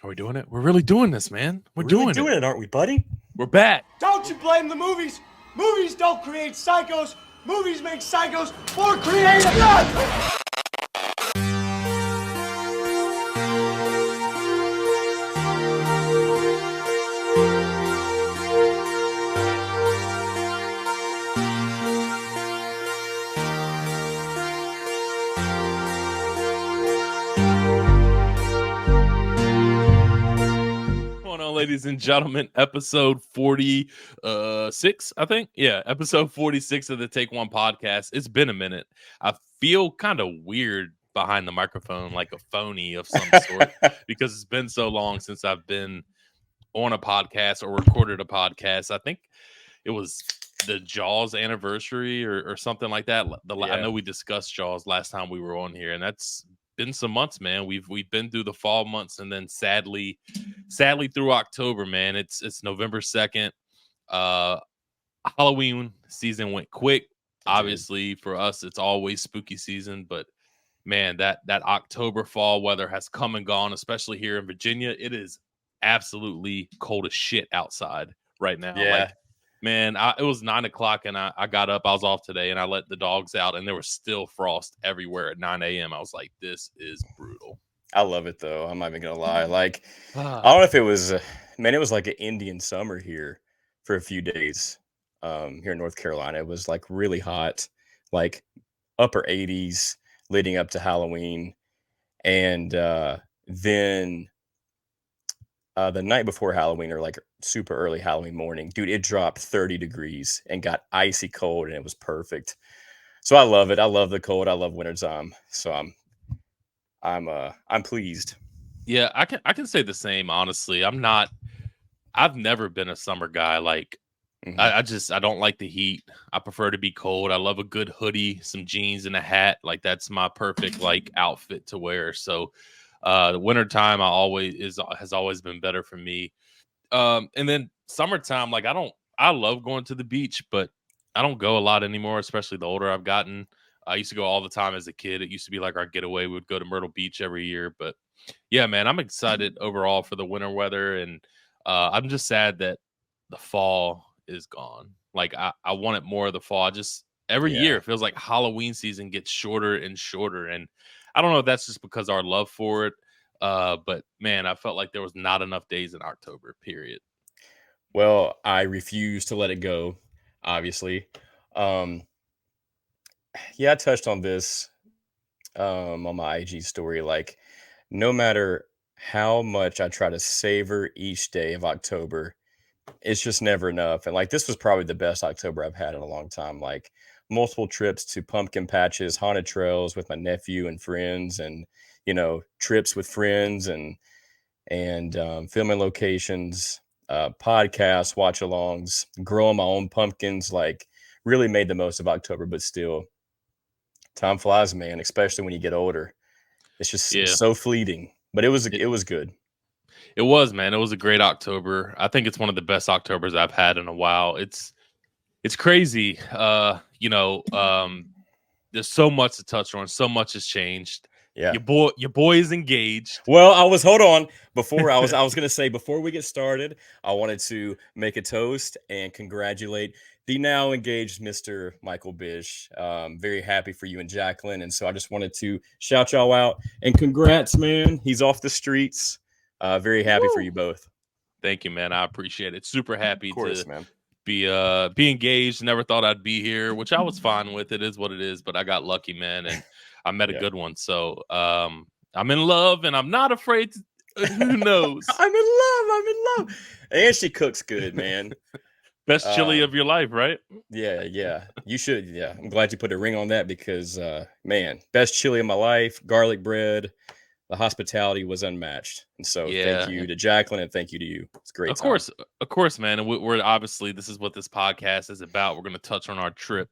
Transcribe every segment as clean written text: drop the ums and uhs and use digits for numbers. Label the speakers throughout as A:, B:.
A: Are we doing it? We're really doing this, man. We're
B: really
A: doing
B: it, aren't we, buddy?
A: We're back.
C: Don't you blame the movies. Movies don't create psychos. Movies make psychos more creative.
A: Ladies and gentlemen, episode 46, I think. Yeah, episode 46 of the Take One podcast. It's been a minute. I feel kind of weird behind the microphone, like a phony of some sort, because it's been so long since I've been on a podcast or recorded a podcast. I think it was the Jaws anniversary or something like that. I know we discussed Jaws last time we were on here, and that's been some months, man. We've been through the fall months, and then sadly through October, man. It's November 2nd. Halloween season went quick. Obviously, for us, it's always spooky season, but man, that October fall weather has come and gone, especially here in Virginia. It is absolutely cold as shit outside right now.
B: Yeah.
A: Like, man, it was 9 o'clock and I got up. I was off today and I let the dogs out and there was still frost everywhere at 9 a.m. I was like, this is brutal.
B: I love it, though. I'm not even going to lie. Like, I don't know if it was, it was like an Indian summer here for a few days here in North Carolina. It was like really hot, like upper 80s leading up to Halloween. And then the night before Halloween, or like super early Halloween morning, dude, it dropped 30 degrees and got icy cold, and it was perfect. So I love it. I love the cold. I love wintertime. So I'm pleased.
A: Yeah, I can say the same, honestly. I've never been a summer guy. Like, I don't like the heat. I prefer to be cold. I love a good hoodie, some jeans, and a hat. Like, that's my perfect like outfit to wear. So the wintertime has always been better for me. And then summertime, like I love going to the beach, but I don't go a lot anymore, especially the older I've gotten. I used to go all the time as a kid. It used to be like our getaway. We would go to Myrtle Beach every year. But yeah, man, I'm excited overall for the winter weather. And I'm just sad that the fall is gone. Like I wanted more of the fall. Every year it feels like Halloween season gets shorter and shorter. And I don't know if that's just because our love for it. But man, I felt like there was not enough days in October, period.
B: Well, I refuse to let it go, obviously. I touched on this on my IG story. Like, no matter how much I try to savor each day of October, it's just never enough. And like, this was probably the best October I've had in a long time. Like, multiple trips to pumpkin patches, haunted trails with my nephew and friends, and trips with friends, and filming locations, podcasts, watch-alongs, growing my own pumpkins. Like, really made the most of October. But still, time flies, man, especially when you get older. It's just so fleeting. But it was good.
A: It was, man. It was a great October. I think it's one of the best Octobers I've had in a while. It's crazy. There's so much to touch on. So much has changed.
B: Yeah.
A: Your boy is engaged.
B: Well, hold on. Before I was going to say, before we get started, I wanted to make a toast and congratulate the now engaged Mr. Michael Bish. Very happy for you and Jacqueline. And so I just wanted to shout y'all out and congrats, man. He's off the streets. Very happy for you both.
A: Thank you, man. I appreciate it. Super happy
B: man.
A: Be engaged. Never thought I'd be here, which I was fine with. It is what it is, but I got lucky, man, and I met a good one. So I'm in love, and I'm not afraid to, who knows?
B: I'm in love. And she cooks good, man.
A: Best chili of your life, right?
B: Yeah. You should. Yeah. I'm glad you put a ring on that because, man, best chili of my life, garlic bread. The hospitality was unmatched. And so thank you to Jacqueline and thank you to you. It's great.
A: Of course, man. And we're obviously, this is what this podcast is about. We're going to touch on our trip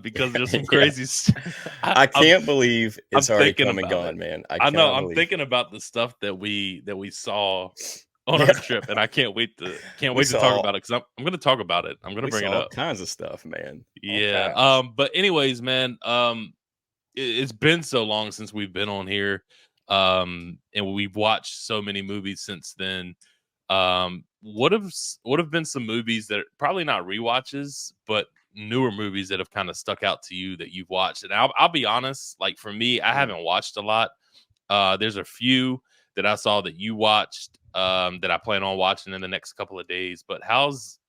A: because there's some crazy stuff.
B: I can't believe it's already come and gone, man.
A: I know. I'm thinking about the stuff that we saw on our trip, and I can't wait to talk about it because I'm going to talk about it. I'm going to bring it up.
B: All kinds of stuff, man.
A: Yeah. But anyways, man, it's been so long since we've been on here. And we've watched so many movies since then. What have been some movies that are probably not rewatches, but newer movies that have kind of stuck out to you that you've watched? And I'll be honest, like for me, I haven't watched a lot. There's a few that I saw that you watched, that I plan on watching in the next couple of days. But how's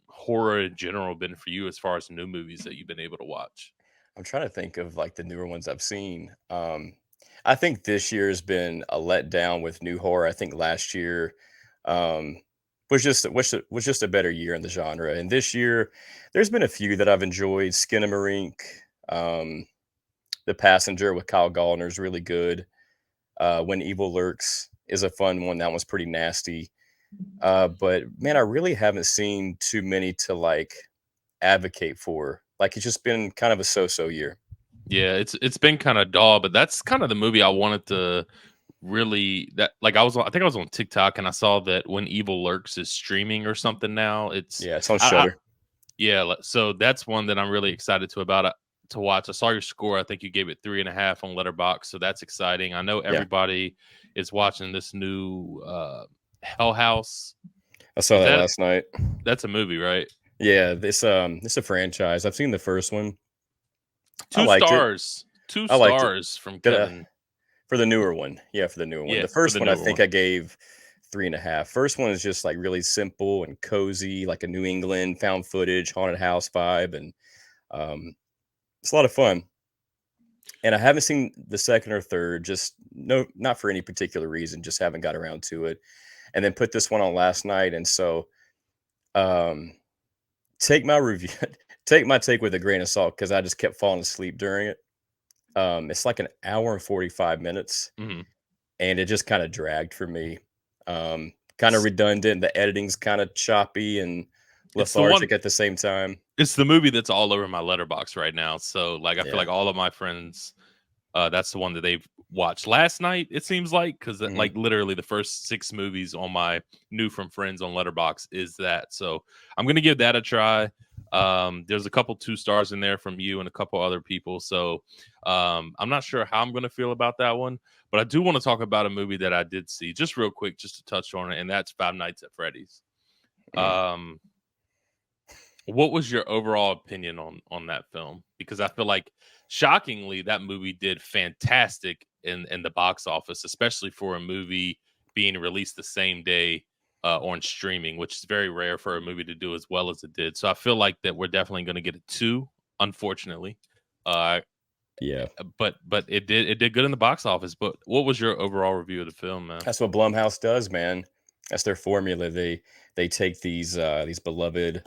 A: horror in general been for you as far as new movies that you've been able to watch?
B: I'm trying to think of like the newer ones I've seen. I think this year has been a letdown with new horror. I think last year um, was just a better year in the genre, and this year there's been a few that I've enjoyed. Skinamarink, um, The Passenger with Kyle Gallner is really good. When Evil Lurks is a fun one. That one's pretty nasty. But man, I really haven't seen too many to like advocate for. Like it's just been kind of a so-so year.
A: Yeah, it's been kind of dull, but that's kind of the movie I wanted to really that like I think I was on TikTok and I saw that When Evil Lurks is streaming or something now.
B: Yeah, it's on
A: I
B: Shutter.
A: yeah, so that's one that I'm really excited to watch. I saw your score. I think you gave it 3.5 on Letterboxd, so that's exciting. I know
B: Yeah,
A: everybody is watching this new Hell House.
B: I saw
A: Is
B: that
A: that
B: last night.
A: that's a movie, right?
B: Yeah, this a franchise. I've seen the first one. I
A: Two
B: liked it.
A: stars. Two
B: I liked it.
A: stars from
B: Did
A: Kevin.
B: for the newer one. Yeah, for the newer one.
A: Yeah,
B: The
A: for
B: first
A: the
B: one I
A: newer
B: think
A: one.
B: I gave 3.5. First one is just like really simple and cozy, like a New England found footage, haunted house vibe, and um, it's a lot of fun. And I haven't seen the second or third, just no, not for any particular reason, just haven't got around to it. And then put this one on last night, and so um, take my review, take my take with a grain of salt because I just kept falling asleep during it. It's like an hour and 45 minutes,
A: Mhm.
B: and it just kind of dragged for me. Kind of redundant. The editing's kind of choppy and
A: It's the one
B: lethargic at the same time.
A: It's the movie that's all over my letterbox right now. So like I feel
B: Yeah.
A: like all of my friends, that's the one that they've watched last night, it seems like, because
B: Mhm.
A: like literally the first 6 movies on my new from friends on Letterbox is that. So I'm gonna give that a try. There's a couple 2 stars in there from you and a couple other people. So I'm not sure how I'm gonna feel about that one, but I do want to talk about a movie that I did see just real quick, just to touch on it, and that's Five Nights at Freddy's.
B: Mm.
A: Um, what was your overall opinion on that film? Because I feel like shockingly that movie did fantastic in the box office, especially for a movie being released the same day on streaming, which is very rare for a movie to do as well as it did. So I feel like that we're definitely going to get a 2, unfortunately. Uh,
B: Yeah.
A: but it did good in the box office. But what was your overall review of the film, man?
B: That's what Blumhouse does, man. That's their formula. They take these beloved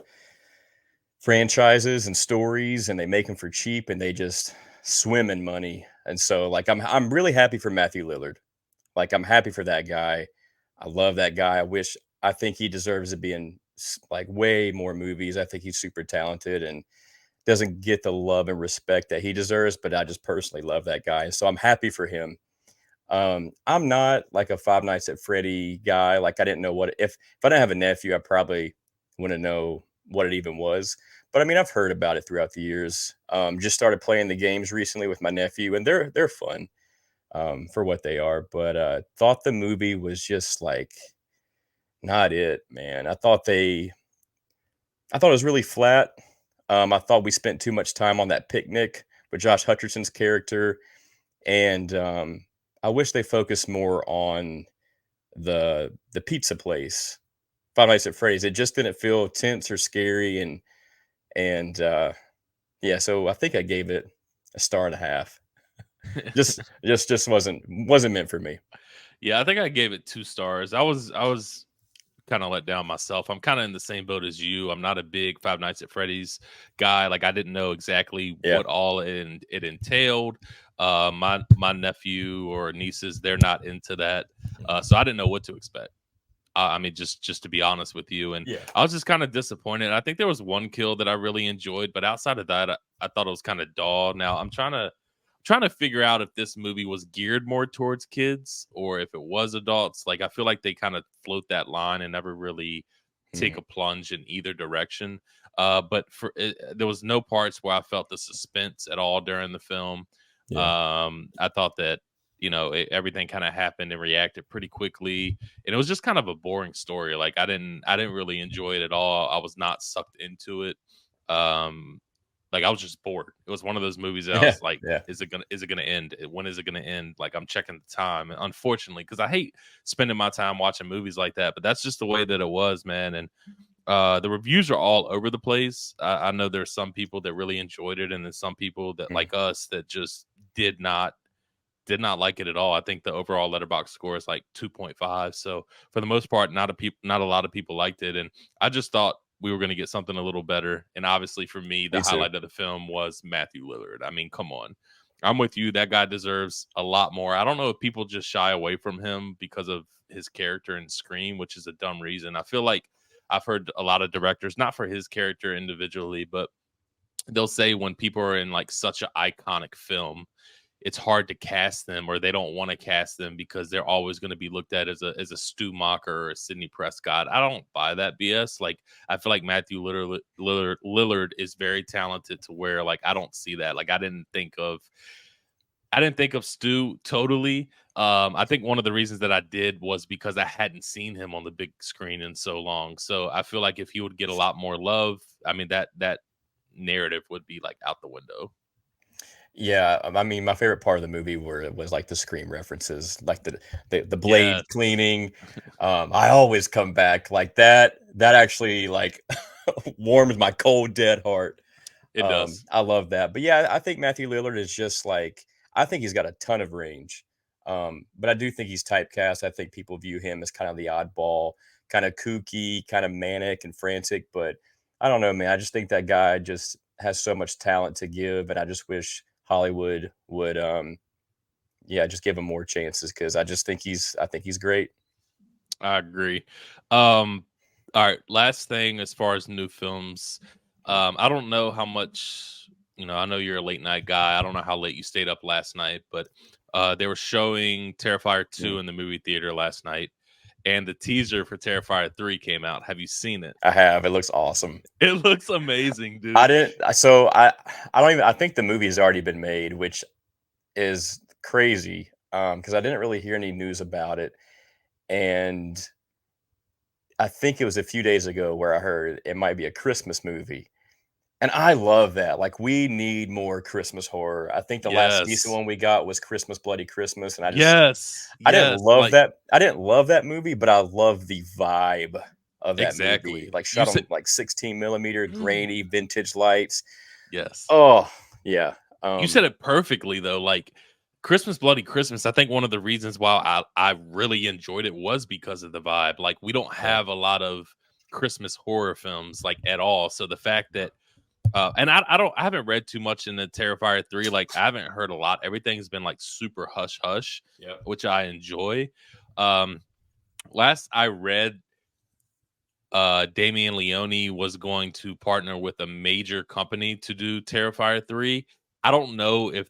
B: franchises and stories and they make them for cheap and they just swim in money. And so like I'm really happy for Matthew Lillard. Like I'm happy for that guy. I love that guy. I think he deserves to be in like way more movies. I think he's super talented and doesn't get the love and respect that he deserves, but I just personally love that guy. So I'm happy for him. I'm not like a Five Nights at Freddy guy. Like I didn't know what if I didn't have a nephew, I probably wouldn't know what it even was. But I mean, I've heard about it throughout the years. Just started playing the games recently with my nephew, and they're fun for what they are. But thought the movie was just like not it, man. I thought it was really flat. I thought we spent too much time on that picnic with Josh Hutcherson's character, and I wish they focused more on the pizza place, Five Nights at Freddy's. It just didn't feel tense or scary, and yeah. So I think I gave it a star and a half. Just wasn't meant for me.
A: Yeah, I think I gave it 2 stars. I was kind of let down myself. I'm kind of in the same boat as you. I'm not a big Five Nights at Freddy's guy. Like I didn't know exactly
B: Yeah.
A: what all it entailed. My nephew or nieces, they're not into that, so I didn't know what to expect. I mean, just to be honest with you, and
B: Yeah.
A: I was just kind of disappointed. I think there was one kill that I really enjoyed, but outside of that, I thought it was kind of dull. Now I'm trying to figure out if this movie was geared more towards kids or if it was adults. Like I feel like they kind of float that line and never really take
B: Mhm.
A: a plunge in either direction. But there was no parts where I felt the suspense at all during the film.
B: Yeah.
A: I thought that everything kind of happened and reacted pretty quickly, and it was just kind of a boring story. Like I didn't really enjoy it at all. I was not sucked into it. Like I was just bored. It was one of those movies that I
B: Yeah,
A: was like,
B: yeah.
A: is it gonna end? When is it gonna end? Like I'm checking the time. And unfortunately, because I hate spending my time watching movies like that, but that's just the way that it was, man. And the reviews are all over the place. I know there's some people that really enjoyed it, and then some people that like us that just did not like it at all. I think the overall letterbox score is like 2.5. So for the most part, not a lot of people liked it, and I just thought we were going to get something a little better. And obviously, for me, the
B: Me too.
A: highlight of the film was Matthew Lillard. I mean, come on, I'm with you. That guy deserves a lot more. I don't know if people just shy away from him because of his character in Scream, which is a dumb reason. I feel like I've heard a lot of directors, not for his character individually, but they'll say when people are in like such an iconic film, it's hard to cast them, or they don't want to cast them because they're always going to be looked at as a Stu Macher or a Sidney Prescott. I don't buy that BS. Like I feel like Matthew Lillard is very talented to where like I don't see that. Like I didn't think of Stu totally. I think one of the reasons that I did was because I hadn't seen him on the big screen in so long. So I feel like if he would get a lot more love, I mean that narrative would be like out the window.
B: Yeah, I mean, my favorite part of the movie was like the Scream references, like the blade
A: Yes,
B: cleaning. I always come back like that. That actually like warms my cold dead heart.
A: it does.
B: I love that. But yeah, I think Matthew Lillard is just like, I think he's got a ton of range. But I do think he's typecast. I think people view him as kind of the oddball, kind of kooky, kind of manic and frantic. But I don't know, man. I just think that guy just has so much talent to give, and I just wish Hollywood would, yeah, just give him more chances because I think he's great.
A: I agree. All right, last thing as far as new films, I don't know how much, I know you're a late night guy. I don't know how late you stayed up last night, but they were showing Terrifier 2
B: Mm.
A: in the movie theater last night, and the teaser for Terrifier 3 came out. Have you seen it?
B: I have. It looks awesome.
A: It looks amazing,
B: I
A: dude.
B: didn't. So I don't even. I think the movie has already been made, which is crazy. Because I didn't really hear any news about it, and I think it was a few days ago where I heard it might be a Christmas movie. And I love that. Like, we need more Christmas horror. I think the last decent
A: Yes.
B: one we got was Christmas Bloody Christmas, and
A: Yes.
B: I didn't
A: Yes.
B: love
A: Like
B: that. I didn't love that movie, but I love the vibe of that movie.
A: exactly.
B: Like,
A: You
B: shot on
A: said
B: like 16 millimeter grainy vintage lights.
A: yes.
B: Oh, yeah.
A: You said it perfectly though. Like Christmas Bloody Christmas, I think one of the reasons why I really enjoyed it was because of the vibe. Like we don't
B: Yeah.
A: have a lot of Christmas horror films like at all. So the fact that and I haven't read too much in the Terrifier 3. Like I haven't heard a lot. Everything's been like super hush hush,
B: Yep.
A: which I enjoy. Last I read, Damian Leone was going to partner with a major company to do Terrifier 3. I don't know if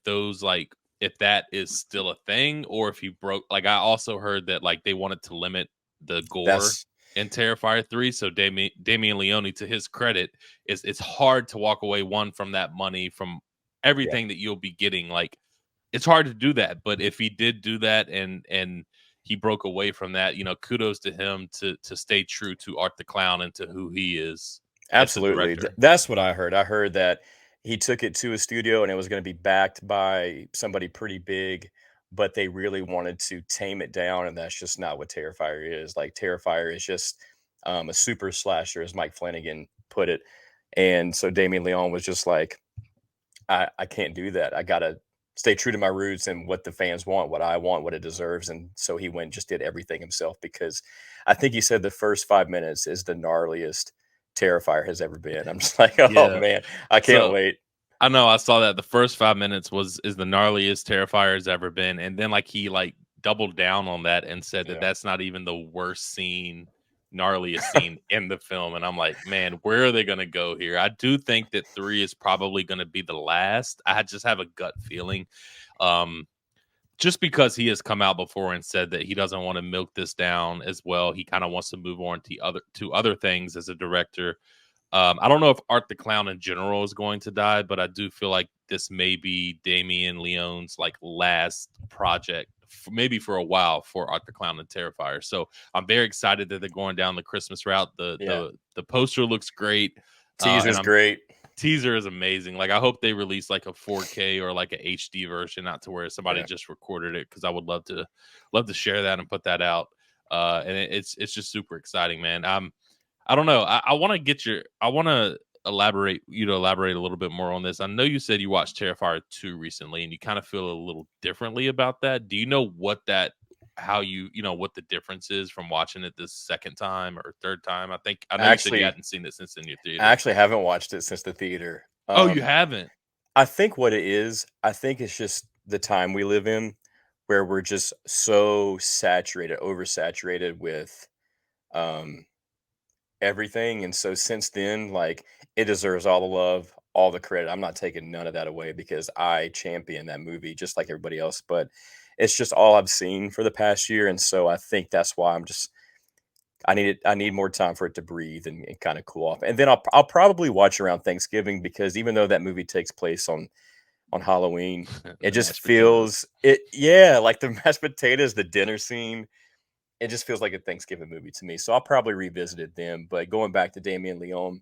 A: if that is still a thing or if he broke. Like I also heard that like they wanted to limit the gore
B: That's
A: in Terrifier 3. So Damian Leone, to his credit, it's hard to walk away from that money, from
B: yeah.
A: everything that you'll be getting. Like it's hard to do that, but if he did do that and he broke away from that, kudos to him to stay true to Art the Clown and to who he is as a
B: Absolutely.
A: director.
B: That's what I heard. I heard that he took it to a studio and it was going to be backed by somebody pretty big, but they really wanted to tame it down. And that's just not what Terrifier is. Like, Terrifier is just a super slasher, as Mike Flanagan put it. And so Damien Leone was just like, I can't do that. I got to stay true to my roots and what the fans want, what I want, what it deserves. And so he went and just did everything himself, because I think he said the first 5 minutes is the gnarliest Terrifier has ever been. I'm just like, oh
A: Yeah.
B: man, I can't
A: So
B: wait.
A: I know I saw that the first 5 minutes is the gnarliest Terrifier has ever been, and then like he like doubled down on that and said that
B: Yeah.
A: that's not even the worst scene, gnarliest scene in the film. And I'm like, man, where are they gonna go here? I do think that 3 is probably gonna be the last. I just have a gut feeling. Just because he has come out before and said that he doesn't want to milk this down as well. He kind of wants to move on to other things as a director. I don't know if Art the Clown in general is going to die, but I do feel like this may be Damien Leone's like last project maybe for a while for Art the Clown and Terrifier. So I'm very excited that they're going down the Christmas route. The poster looks great.
B: Teaser's
A: And
B: great.
A: teaser is amazing. Like I hope they release like a 4K or like a HD version, not to where somebody just recorded it, because I would love to share that and put that out. And it's just super exciting, man. I don't know. I want to elaborate a little bit more on this. I know you said you watched Terrifier 2 recently and you kind of feel a little differently about that. Do you know what the difference is from watching it this second time or third time? I know you said you hadn't seen it since in your theater.
B: I actually haven't watched it since the theater.
A: Oh, you haven't?
B: I think what it is, I think it's just the time we live in, where we're just so oversaturated with everything. And so since then, like, it deserves all the love, all the credit. I'm not taking none of that away because I champion that movie just like everybody else. But it's just all I've seen for the past year. And so I think that's why I need more time for it to breathe and kind of cool off. And then I'll probably watch around Thanksgiving, because even though that movie takes place on Halloween, it just feels like the mashed potatoes, the dinner scene, it just feels like a Thanksgiving movie to me. So I'll probably revisit it then. But going back to Damien Leone,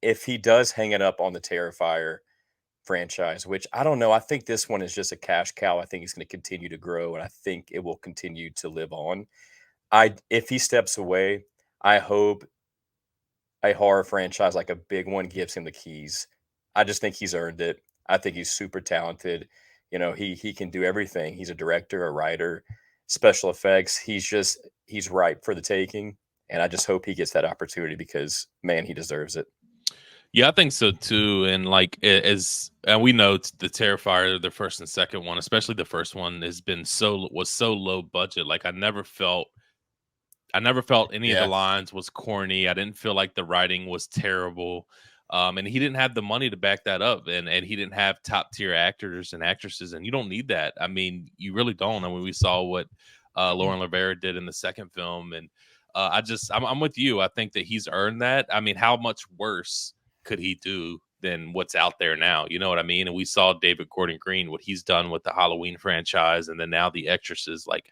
B: if he does hang it up on the Terrifier franchise, which I don't know, I think this one is just a cash cow. I think he's going to continue to grow, and I think it will continue to live on. If he steps away, I hope a horror franchise like a big one gives him the keys. I just think he's earned it. I think he's super talented. You know, he can do everything. He's a director, a writer, special effects. He's ripe for the taking, and I just hope he gets that opportunity, because man, he deserves it.
A: Yeah, I think so too. And like and we know the Terrifier, the first and second one, especially the first one, was so low budget. Like I never felt any of the lines was corny. I didn't feel like the writing was terrible. And he didn't have the money to back that up, and he didn't have top tier actors and actresses, and you don't need that. I mean, you really don't. I mean, we saw what Lauren Rivera did in the second film, and I'm with you. I think that he's earned that. I mean, how much worse could he do than what's out there now? You know what I mean? And we saw David Gordon Green, what he's done with the Halloween franchise, and then now The Exorcist. Like,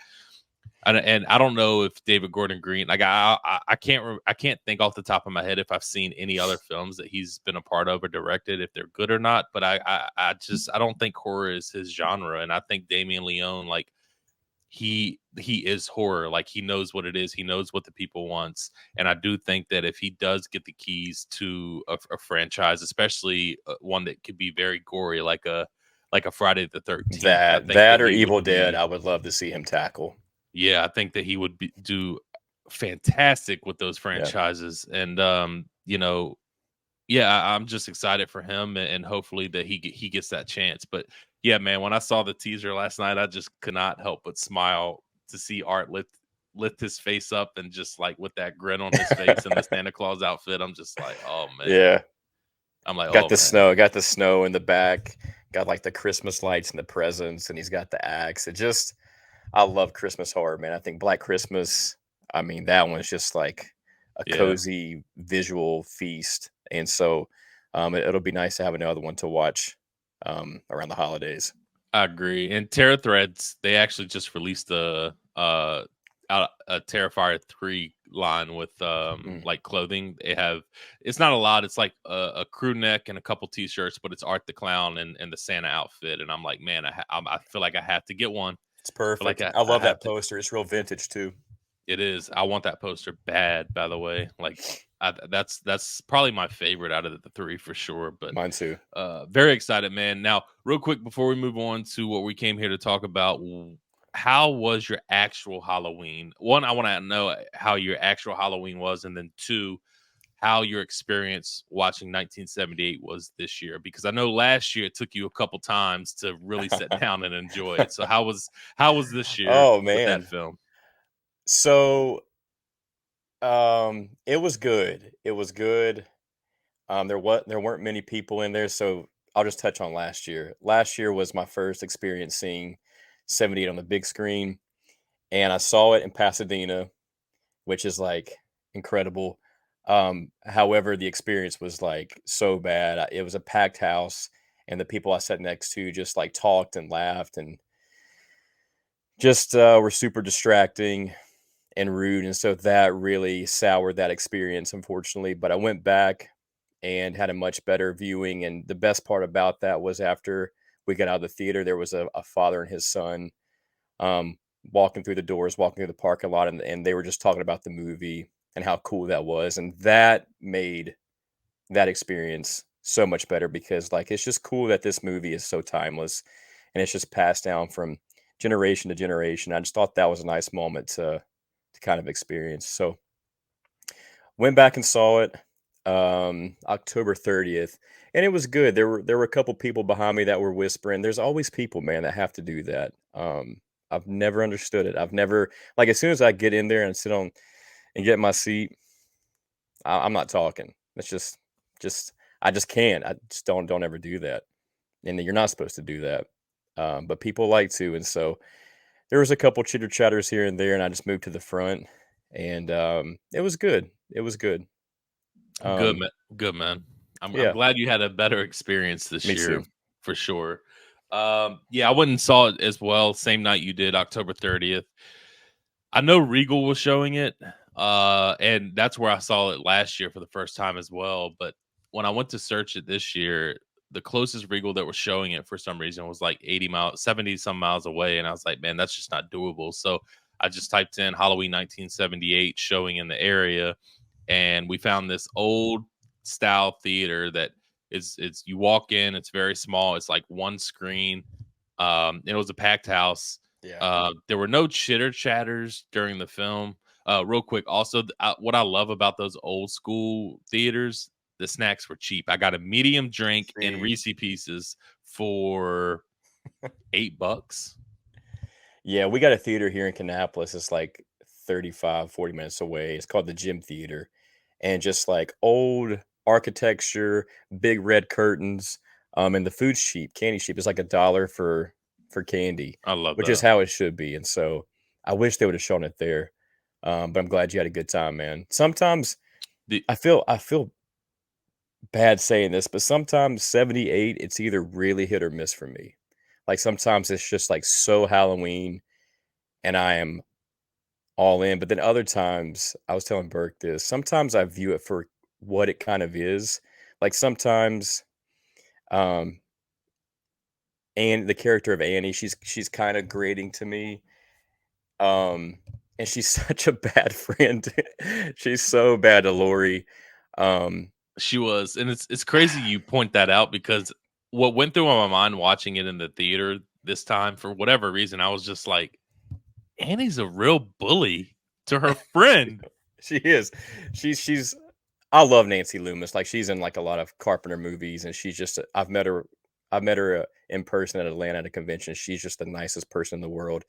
A: and I don't know if David Gordon Green, like I can't think off the top of my head if I've seen any other films that he's been a part of or directed, if they're good or not. But I don't think horror is his genre, and I think Damien Leone, like he is horror. Like he knows what it is, he knows what the people wants, and I do think that if he does get the keys to a franchise, especially one that could be very gory, like a Friday the 13th,
B: that or Evil Dead, I would love to see him tackle.
A: Yeah, I think that he would do fantastic with those franchises. And I'm just excited for him, and hopefully that he gets that chance. But yeah, man, when I saw the teaser last night, I just could not help but smile to see Art lift his face up, and just like with that grin on his face and the Santa Claus outfit, I'm just like, oh man.
B: Yeah.
A: I'm like,
B: got the snow in the back, got like the Christmas lights and the presents, and he's got the axe. I love Christmas horror, man. I think Black Christmas, I mean, that one's just like a cozy visual feast. And so it'll be nice to have another one to watch around the holidays.
A: I agree. And Terra Threads, they actually just released a Terrifier 3 line with like clothing. It's not a lot. It's like a crew neck and a couple t-shirts, but it's Art the Clown and the Santa outfit. And I'm like, man, I feel like I have to get one.
B: It's perfect. I love that poster. It's real vintage too.
A: It is. I want that poster bad, by the way. Like that's probably my favorite out of the 3 for sure. But
B: mine too.
A: Very excited, man. Now, real quick before we move on to what we came here to talk about, how was your actual Halloween? One, I want to know how your actual Halloween was, and then 2, how your experience watching 1978 was this year, because I know last year it took you a couple times to really sit down and enjoy it. So how was this year with that film?
B: So it was good. It was good. There weren't many people in there, so I'll just touch on last year. Last year was my first experience seeing 78 on the big screen, and I saw it in Pasadena, which is like incredible. However, the experience was like so bad. It was a packed house, and the people I sat next to just like talked and laughed, and just were super distracting and rude, and so that really soured that experience, unfortunately. But I went back and had a much better viewing, and the best part about that was after we got out of the theater, there was a father and his son um, walking through the doors, walking through the parking lot, and they were just talking about the movie and how cool that was, and that made that experience so much better because like it's just cool that this movie is so timeless and it's just passed down from generation to generation. I just thought that was a nice moment to kind of experience. So went back and saw it October 30th, and it was good. There were a couple people behind me that were whispering. There's always people, man, that have to do that. I've never understood it. I've never like as soon as I get in there and sit on and get my seat, I'm not talking. It's just I just can't. I just don't ever do that. And you're not supposed to do that. But people like to, and so there was a couple chitter chatters here and there, and I just moved to the front, and it was good. It was good.
A: Good
B: Um,
A: man. Good man. I'm
B: yeah,
A: glad you had a better experience this
B: me
A: year
B: too.
A: for sure. Yeah, I went and saw it as well. Same night you did, October 30th. I know Regal was showing it, and that's where I saw it last year for the first time as well. But when I went to search it this year, the closest Regal that was showing it for some reason was like 80 miles, 70 some miles away. And I was like, man, that's just not doable. So I just typed in Halloween 1978 showing in the area, and we found this old style theater that is it's you walk in, it's very small, it's like one screen. It was a packed house.
B: Yeah.
A: There were no chitter chatters during the film. Real quick, also, what I love about those old school theaters, the snacks were cheap. I got a medium drink and
B: See,
A: Reese Pieces for $8.
B: yeah, we got a theater here in Kannapolis. It's like 35, 40 minutes away. It's called the Gym Theater. And just like old architecture, big red curtains, and the food's cheap, candy cheap. It's like $1 for candy,
A: I love
B: which is
A: that.
B: how it should be. And so I wish they would have shown it there. But I'm glad you had a good time, man. Sometimes
A: The
B: I feel bad saying this, but sometimes 78, it's either really hit or miss for me. Like sometimes it's just like so Halloween and I am all in. But then other times, I was telling Burke this, sometimes I view it for what it kind of is. Like sometimes, um, and the character of Annie, she's kind of grating to me. Um, and she's such a bad friend. She's so bad to Lori. Um,
A: She was, and it's crazy you point that out because what went through my mind watching it in the theater this time, for whatever reason, I was just like, Annie's a real bully to her
B: she,
A: friend.
B: she is. She's I love Nancy Loomis. Like she's in like a lot of Carpenter movies, and she's just I've met her. I've met her in person at Atlanta at a convention. She's just the nicest person in the world.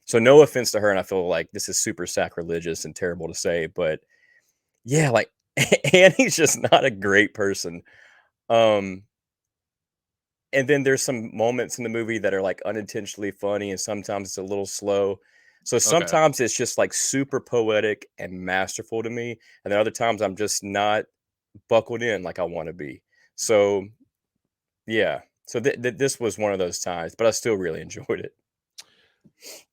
B: So no offense to her, and I feel like this is super sacrilegious and terrible to say, but yeah, like Annie's just not a great person. Um, and then there's some moments in the movie that are like unintentionally funny, and sometimes it's a little slow. So
A: Okay.
B: sometimes it's just like super poetic and masterful to me, and then other times I'm just not buckled in like I want to be. So yeah, so this was one of those times, but I still really enjoyed it.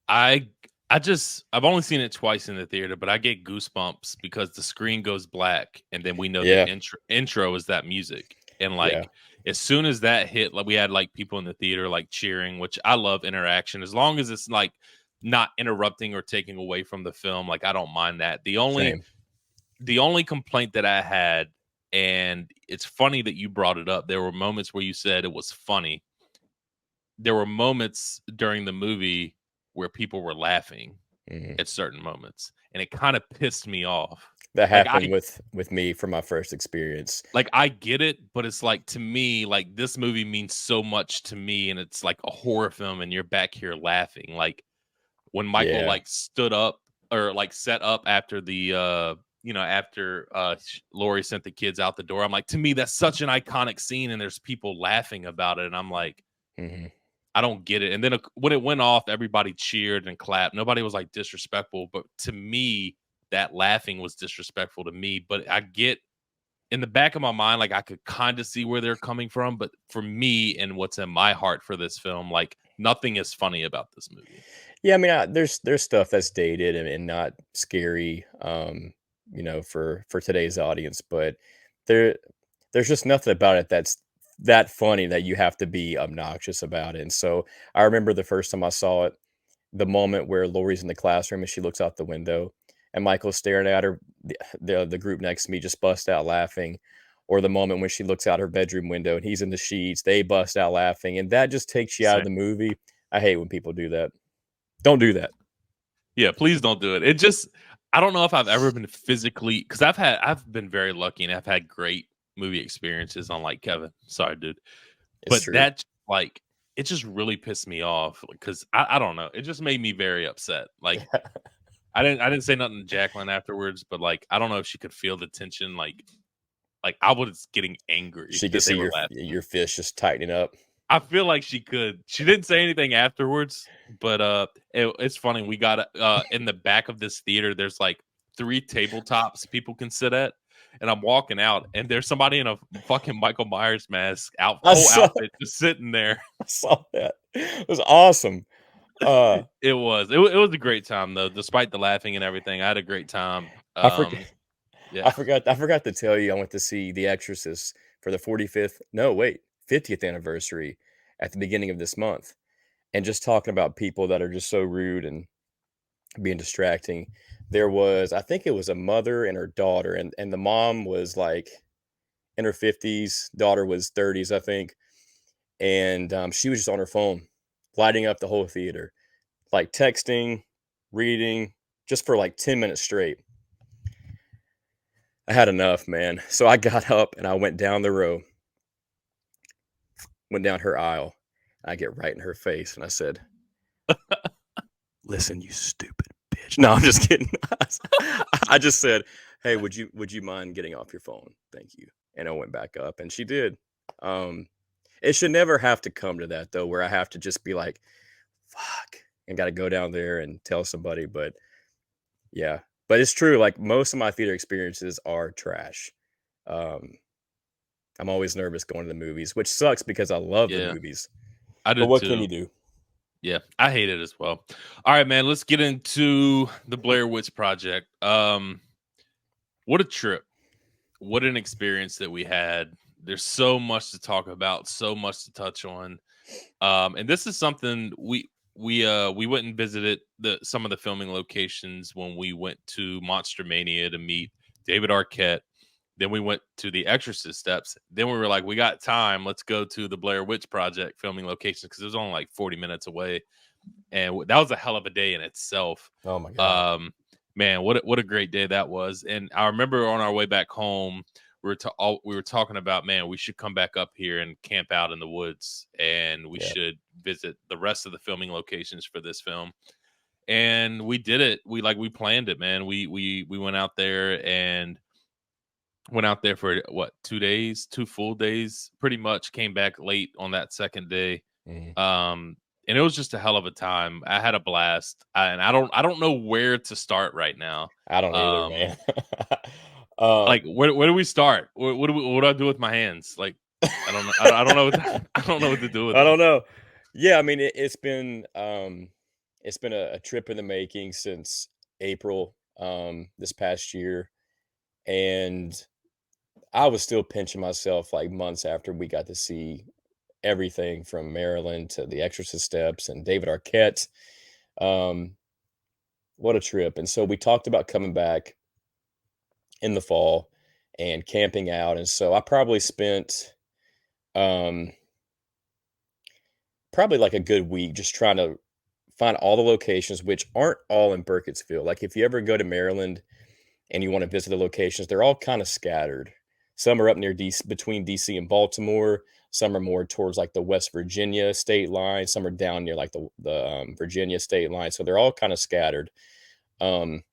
A: I I've only seen it twice in the theater, but I get goosebumps because the screen goes black and then we know the
B: Yeah,
A: intro is that music. And
B: yeah,
A: like as soon as that hit, like we had like people in the theater like cheering, which I love interaction as long as it's like not interrupting or taking away from the film. Like I don't mind that.
B: same.
A: The only complaint that I had, and it's funny that you brought it up, there were moments where you said it was funny. There were moments during the movie where people were laughing
B: Mhm.
A: at certain moments, and it kind of pissed me off.
B: That
A: Like
B: happened with me for my first experience.
A: I get it, but it's like to me, like this movie means so much to me, and it's like a horror film, and you're back here laughing. Like when Michael
B: Yeah,
A: like stood up or like set up after the after Lori sent the kids out the door. I'm like, to me, that's such an iconic scene, and there's people laughing about it, and I'm like,
B: hmm
A: I don't get it. And then when it went off, everybody cheered and clapped. Nobody was like disrespectful, but to me, that laughing was disrespectful to me. But I get in the back of my mind, like I could kind of see where they're coming from. But for me and what's in my heart for this film, like nothing is funny about this movie.
B: Yeah, I mean, there's stuff that's dated and not scary, for today's audience, but there there's just nothing about it that's that funny that you have to be obnoxious about it. And so I remember the first time I saw it, the moment where Lori's in the classroom and she looks out the window and Michael's staring at her, the group next to me just bust out laughing. Or the moment when she looks out her bedroom window and he's in the sheets, they bust out laughing, and that just takes you out of the movie. I hate when people do that. Don't do that.
A: Yeah, please don't do it. It just, I don't know if I've ever been physically, because I've been very lucky and I've had great movie experiences, unlike Kevin. Sorry, dude.
B: It's
A: But
B: true.
A: that, like, it just really pissed me off because I don't know. It just made me very upset. Like, I didn't say nothing to Jacqueline afterwards, but like, I don't know if she could feel the tension. Like I was getting angry
B: She could
A: that they
B: see
A: were laughing.
B: your fist just tightening up.
A: I feel like she could. She didn't say anything afterwards, but it's funny. We got in the back of this theater. There's like 3 tabletops people can sit at, and I'm walking out, and there's somebody in a fucking Michael Myers mask, outfit, just sitting there.
B: I saw that. It was awesome.
A: It was a great time though, despite the laughing and everything. I had a great time.
B: I forgot.
A: Yeah,
B: I forgot to tell you, I went to see The Exorcist for the 50th anniversary at the beginning of this month. And just talking about people that are just so rude and being distracting. I think it was a mother and her daughter, and the mom was like in her 50s, daughter was 30s, I think. And she was just on her phone, lighting up the whole theater, like texting, reading, just for like 10 minutes straight. I had enough, man. So I got up and I went down the row, went down her aisle. I get right in her face and I said, "Listen, you stupid bitch." No, I'm just kidding. I just said, "Hey, would you mind getting off your phone? Thank you." And I went back up and she did. It should never have to come to that though, where I have to just be like, "Fuck," and got to go down there and tell somebody. But yeah, but it's true. Like most of my theater experiences are trash. Um, I'm always nervous going to the movies, which sucks because I love the movies.
A: I do
B: But what
A: too.
B: can you do?
A: Yeah, I hate it as well. All right, man, let's get into the Blair Witch Project. What a trip. What an experience that we had. There's so much to talk about, so much to touch on. And this is something we went and visited some of the filming locations when we went to Monster Mania to meet David Arquette. Then we went to the Exorcist steps. Then we were like, we got time. Let's go to the Blair Witch Project filming location because it was only like 40 minutes away. And that was a hell of a day in itself.
B: Oh my God.
A: Man, what a great day that was. And I remember on our way back home, we were talking about, man, we should come back up here and camp out in the woods, and we should visit the rest of the filming locations for this film. And we did it. We planned it, man. We went out there and went out there for what, 2 days, 2 full days, pretty much. Came back late on that second day. And it was just a hell of a time. I had a blast, and I don't know where to start right now.
B: I don't either, man.
A: Like where do we start? What do I do with my hands? Like I don't know. I don't know. I don't know what to do with
B: I
A: them.
B: don't know. Yeah, I mean it's been a trip in the making since April this past year, and I was still pinching myself like months after we got to see everything from Maryland to the Exorcist steps and David Arquette. What a trip. And so we talked about coming back in the fall and camping out. And so I probably spent probably like a good week just trying to find all the locations, which aren't all in Burkittsville. Like if you ever go to Maryland and you want to visit the locations, they're all kind of scattered. Some are up near DC, between DC and Baltimore. Some are more towards like the West Virginia state line. Some are down near like the Virginia state line. So they're all kind of scattered. And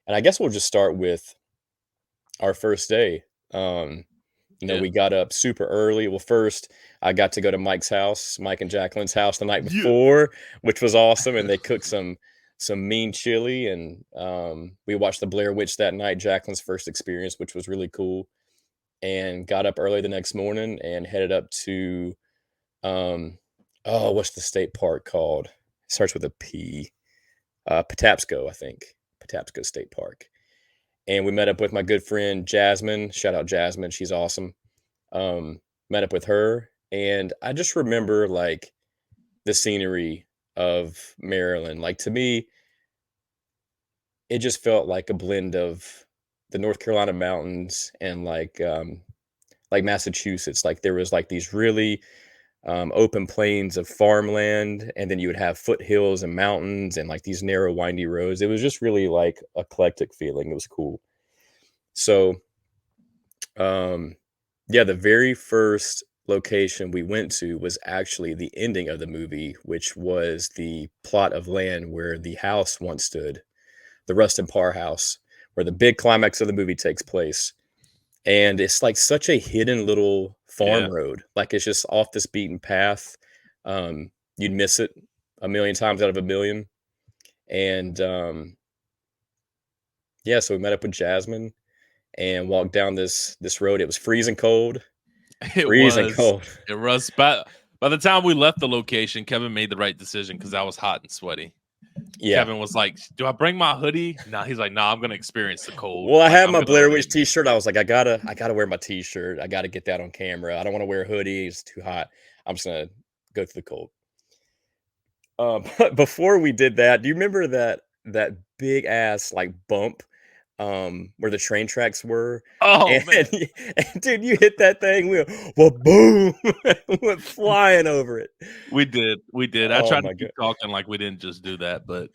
B: I guess we'll just start with our first day. We got up super early. Well, first I got to go to Mike and Jacqueline's house the night before, which was awesome. And they cooked some mean chili, and we watched the Blair Witch that night, Jacqueline's first experience, which was really cool. And got up early the next morning and headed up to Oh, what's the state park called? It starts with a P. Patapsco, I think. Patapsco State Park. And we met up with my good friend Jasmine. Shout out Jasmine, she's awesome. Um, Met up with her, and I just remember like the scenery of Maryland. Like to me, it just felt like a blend of the North Carolina mountains and like Massachusetts. Like there was like these really open plains of farmland, and then you would have foothills and mountains and like these narrow, windy roads. It was just really like eclectic feeling. It was cool. So, um, yeah, the very first location we went to was actually the ending of the movie, which was the plot of land where the house once stood, the Rustin Parr house, where the big climax of the movie takes place. And it's like such a hidden little farm
A: Yeah.
B: road. Like it's just off this beaten path. You'd miss it a million times out of a million. And yeah, so we met up with Jasmine and walked down this road. It was freezing cold.
A: It
B: Freezing
A: was.
B: cold.
A: It was. By the time we left the location, Kevin made the right decision because I was hot and sweaty.
B: Yeah.
A: Kevin was like, "Do I bring my hoodie?" No, he's like, "No, I'm gonna experience the cold.
B: Well, I
A: Like
B: had
A: I'm
B: my
A: gonna
B: Blair
A: let
B: Witch
A: it."
B: t-shirt. I was like, I gotta wear my t-shirt. I gotta get that on camera. I don't want to wear a hoodie. It's too hot. I'm just gonna go through the cold. But before we did that, do you remember that big ass like bump where the train tracks were?
A: Oh
B: And,
A: man,
B: and dude, you hit that thing, we went, well, boom, went flying over it.
A: we did. I
B: Oh
A: tried to
B: my
A: keep
B: god.
A: talking like we didn't just do that, but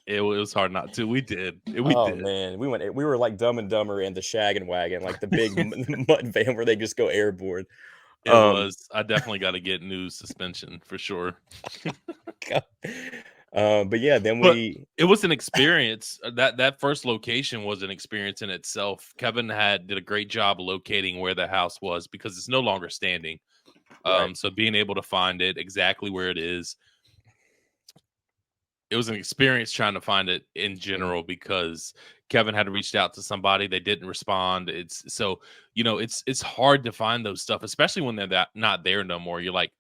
A: it was hard not to. We did. We
B: Oh
A: did.
B: man, we were like Dumb and Dumber and the Shaggin' Wagon, like the big mud van where they just go airborne.
A: It
B: Um,
A: was. I definitely got to get new suspension for sure.
B: God. But yeah, then
A: But
B: we
A: it was an experience. That first location was an experience in itself. Kevin did a great job locating where the house was because it's no longer standing.
B: right.
A: So being able to find it exactly where it is, it was an experience trying to find it in
B: Mhm.
A: general because Kevin had reached out to somebody, they didn't respond. It's so it's hard to find those stuff, especially when they're not there no more. You're like,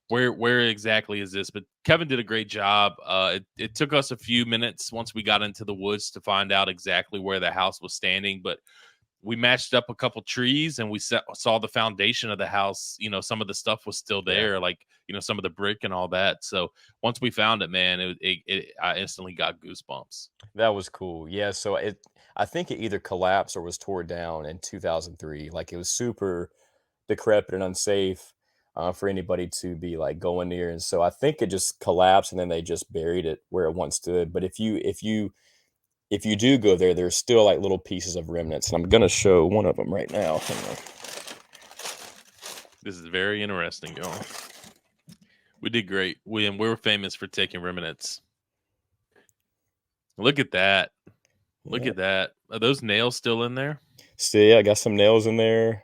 A: where exactly is this? But Kevin did a great job. It took us a few minutes once we got into the woods to find out exactly where the house was standing, but we matched up a couple trees and we saw the foundation of the house. Some of the stuff was still
B: Yeah,
A: there, like some of the brick and all that. So once we found it, man, I instantly got goosebumps.
B: that was cool. Yeah, so I think it either collapsed or was tore down in 2003. Like it was super decrepit and unsafe for anybody to be like going near. And so I think it just collapsed and then they just buried it where it once stood. But if you do go there, there's still like little pieces of remnants, and I'm gonna show one of them right now. Hang on.
A: This is very interesting, y'all. We did great. We're famous for taking remnants. Look at that. Look
B: Yeah.
A: at that. Are those nails still in there?
B: See, I got some nails in there.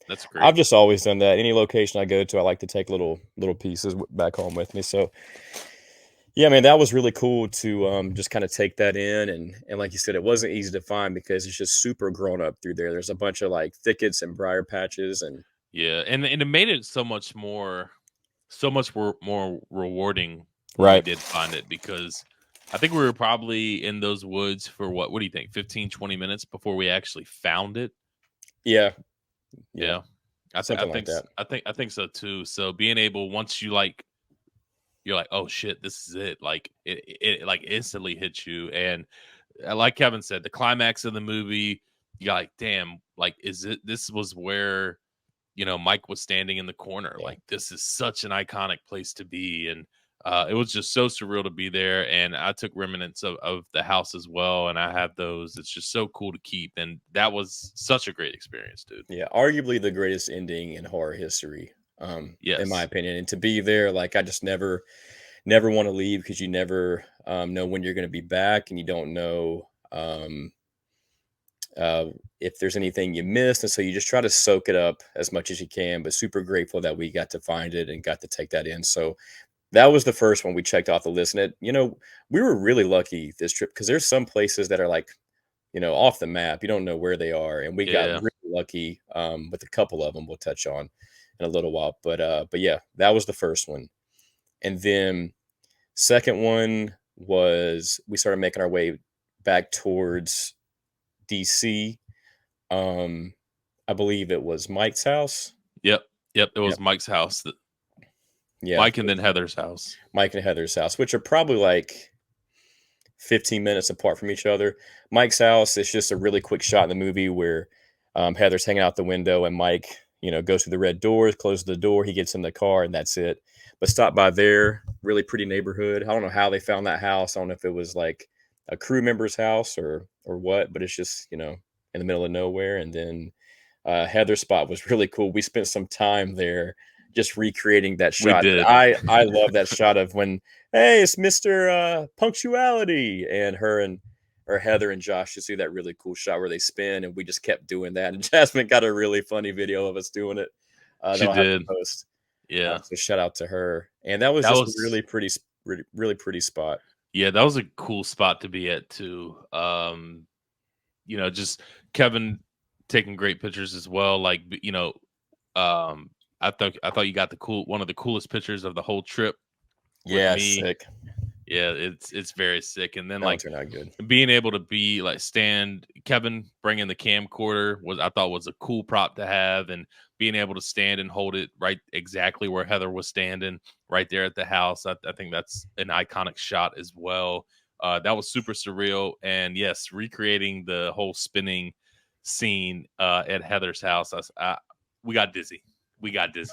A: That's
B: I've
A: great.
B: just always done that. Any location I go to, I like to take little pieces back home with me. So yeah, man, that was really cool to just kind of take that in, and like you said, it wasn't easy to find because it's just super grown up through there. There's a bunch of like thickets and briar patches, and
A: Yeah, and it made it so much more rewarding when we
B: right,
A: did find it because I think we were probably in those woods for what do you think, 15, 20 minutes before we actually found it.
B: yeah, yeah,
A: Yeah. I think I
B: something like
A: think s-
B: that.
A: I think so too. So being able once you're like, "Oh shit, this is it." Like it like instantly hits you and like Kevin said, the climax of the movie, you got like, "Damn, like is it this was where Mike was standing in the corner.
B: Yeah.
A: Like this is such an iconic place to be, and it was just so surreal to be there. And I took remnants of the house as well, and I have those. It's just so cool to keep, and that was such a great experience, dude.
B: Yeah, arguably the greatest ending in horror history, in my
A: Yes,
B: opinion. And to be there, like I just never want to leave because you never know when you're going to be back, and you don't know uh, if there's anything you missed, and so you just try to soak it up as much as you can. But super grateful that we got to find it and got to take that in. So that was the first one we checked off the list, and we were really lucky this trip because there's some places that are like off the map. You don't know where they are, and we got
A: yeah,
B: really lucky with a couple of them we'll touch on in a little while. But yeah, that was the first one. And then second one was we started making our way back towards DC. I believe it was Mike's house.
A: Yep. It was
B: Yep.
A: Mike's house.
B: Yeah.
A: Mike and then Heather's house.
B: Mike and Heather's house, which are probably like 15 minutes apart from each other. Mike's house is just a really quick shot in the movie where Heather's hanging out the window and Mike, goes through the red doors, closes the door, he gets in the car, and that's it. But stop by there, really pretty neighborhood. I don't know how they found that house. I don't know if it was like a crew member's house or what, but it's just, in the middle of nowhere. And then Heather's spot was really cool. We spent some time there just recreating that shot.
A: We did.
B: I love that shot of when, hey, it's Mr. Punctuality, and Heather and Josh just do that really cool shot where they spin, and we just kept doing that. And Jasmine got a really funny video of us doing it.
A: She did.
B: Post.
A: Yeah.
B: So shout out to her. And that was a really pretty spot.
A: Yeah, that was a cool spot to be at too. Just Kevin taking great pictures as well. Like, I thought you got one of the coolest pictures of the whole trip.
B: Yeah, sick.
A: Yeah, it's very sick. And then
B: turned out good.
A: Being able to be like Kevin bringing the camcorder I thought was a cool prop to have, and being able to stand and hold it right exactly where Heather was standing right there at the house. I think that's an iconic shot as well. That was super surreal. And yes, recreating the whole spinning scene at Heather's house. We got dizzy. We did,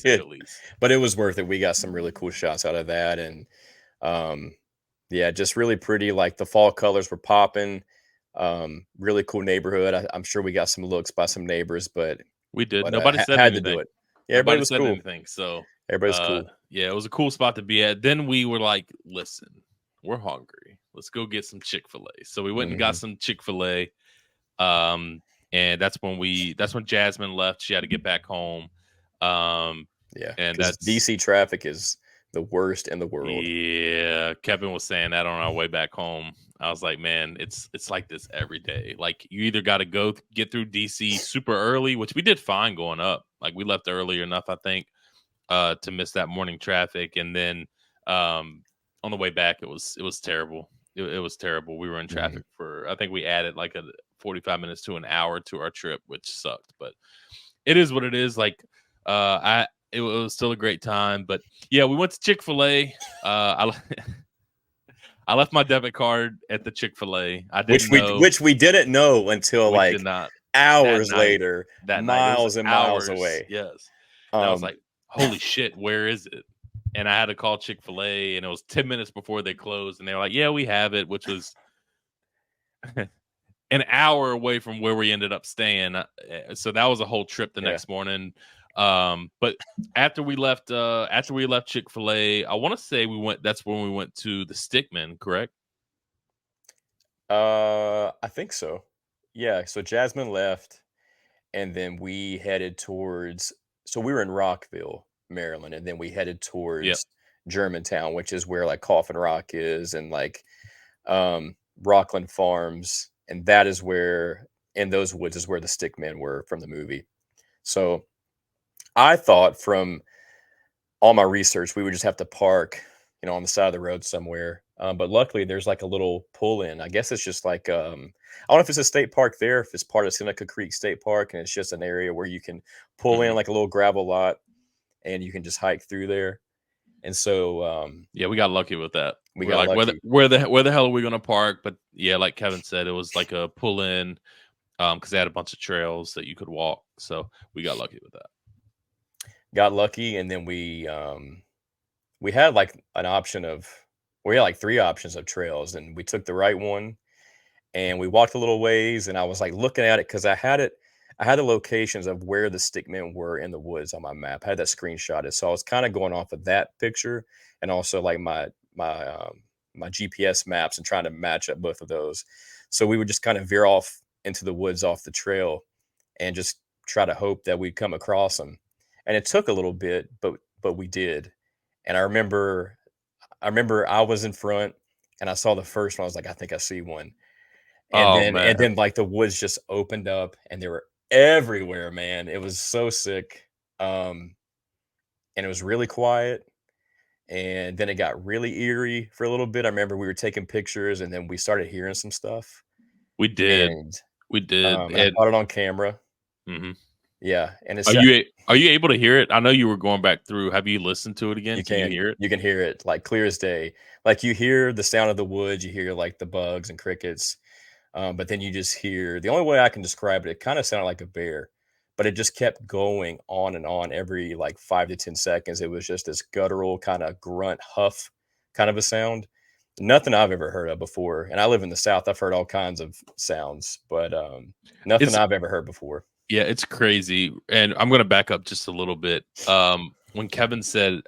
A: at least.
B: But it was worth it. We got some really cool shots out of that, and yeah, just really pretty. Like the fall colors were popping. Really cool neighborhood. I'm sure we got some looks by some neighbors, but
A: we did. Nobody said
B: had
A: anything.
B: To do it. Yeah, everybody was cool.
A: Anything, so
B: everybody's cool.
A: Yeah, it was a cool spot to be at. Then we were like, listen, we're hungry. Let's go get some Chick-fil-A. So we went and got some Chick-fil-A. And that's when Jasmine left. She had to get back home.
B: Yeah,
A: and
B: that's DC traffic is the worst in the world.
A: Yeah, Kevin was saying that on our way back home. I was like, man, it's like this every day. Like, you either got to go get through DC super early, which we did fine going up. Like, we left early enough, I think, to miss that morning traffic. And then on the way back, it was terrible. It was terrible. We were in traffic for, I think we added like 45 minutes to an hour to our trip, which sucked. But it is what it is. Like, it was still a great time. But yeah, we went to Chick-fil-A. I left my debit card at the Chick-fil-A.
B: Which we didn't know until like hours later, miles and miles away.
A: Yes. And I was like, holy shit, where is it? And I had to call Chick-fil-A, and it was 10 minutes before they closed. And they were like, yeah, we have it, which was an hour away from where we ended up staying. So that was a whole trip the next morning. But after we left Chick-fil-A, I want to say that's when we went to the Stickman, correct?
B: I think so. Yeah. So Jasmine left, and then we headed towards, so we were in Rockville, Maryland, and then we headed towards Germantown, which is where like Coffin Rock is, and like Rockland Farms, and that is where, in those woods is where the Stickmen were from the movie. So I thought from all my research we would just have to park, on the side of the road somewhere. But luckily there's like a little pull in. I guess it's just like I don't know if it's a state park there, if it's part of Seneca Creek State Park, and it's just an area where you can pull in like a little gravel lot and you can just hike through there. And so
A: yeah, we got lucky with that.
B: We got
A: like,
B: lucky.
A: where the hell are we gonna park? But yeah, like Kevin said, it was like a pull in because they had a bunch of trails that you could walk. So we got lucky with that.
B: Got lucky, and then we had like an option of, we had like 3 options of trails, and we took the right one, and we walked a little ways, and I was like looking at it because I had the locations of where the Stickmen were in the woods on my map. I had that screenshotted, so I was kind of going off of that picture, and also like my GPS maps, and trying to match up both of those. So we would just kind of veer off into the woods off the trail and just try to hope that we'd come across them. And it took a little bit, but we did. And I remember I was in front, and I saw the first one. I was like, I think I see one. And then like the woods just opened up, and they were everywhere, man. It was so sick. Um, and it was really quiet. And then it got really eerie for a little bit. I remember we were taking pictures, and then we started hearing some stuff.
A: We did.
B: And
A: We did.
B: and I caught it on camera.
A: Mhm.
B: Yeah, and it's
A: Are you able to hear it? I know you were going back through. Have you listened to it again? Can you hear it?
B: you can hear it like clear as day. Like you hear the sound of the woods, you hear like the bugs and crickets, but then you just hear the only way I can describe it. It kind of sounded like a bear, but it just kept going on and on every like 5 to 10 seconds. It was just this guttural kind of grunt huff kind of a sound. Nothing I've ever heard of before. And I live in the South. I've heard all kinds of sounds, but nothing
A: It's
B: I've ever heard before.
A: Yeah, it's crazy. And I'm gonna back up just a little bit. When Kevin said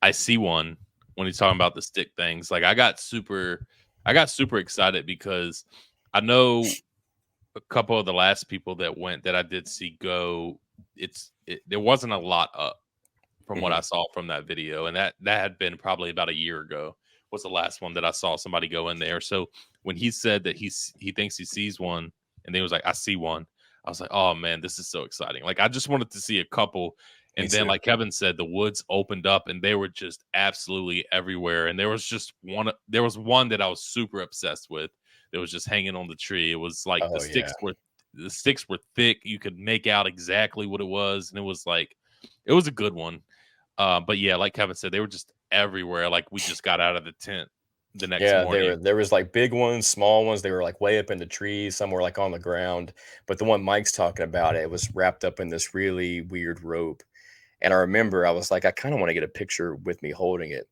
A: I see one when he's talking about the stick things, like I got super excited because I know a couple of the last people that went that I did see go, there wasn't a lot up from what
B: Mhm.
A: I saw from that video. And that had been probably about a year ago was the last one that I saw somebody go in there. So when he said that he thinks he sees one and then he was like, I see one, I was like, oh man, this is so exciting. Like I just wanted to see a couple.
B: Me
A: And then,
B: too.
A: like Kevin said, the woods opened up and they were just absolutely everywhere. And there was one that I was super obsessed with that was just hanging on the tree. It was like
B: Oh yeah.
A: the sticks were thick. You could make out exactly what it was. And it was a good one. But yeah, like Kevin said, they were just everywhere. Like we just got out of the tent the next
B: Yeah,
A: morning.
B: there was like big ones, small ones. They were like way up in the trees. Some were like on the ground. But the one Mike's talking about, it was wrapped up in this really weird rope. And I remember I was like, I kind of want to get a picture with me holding it.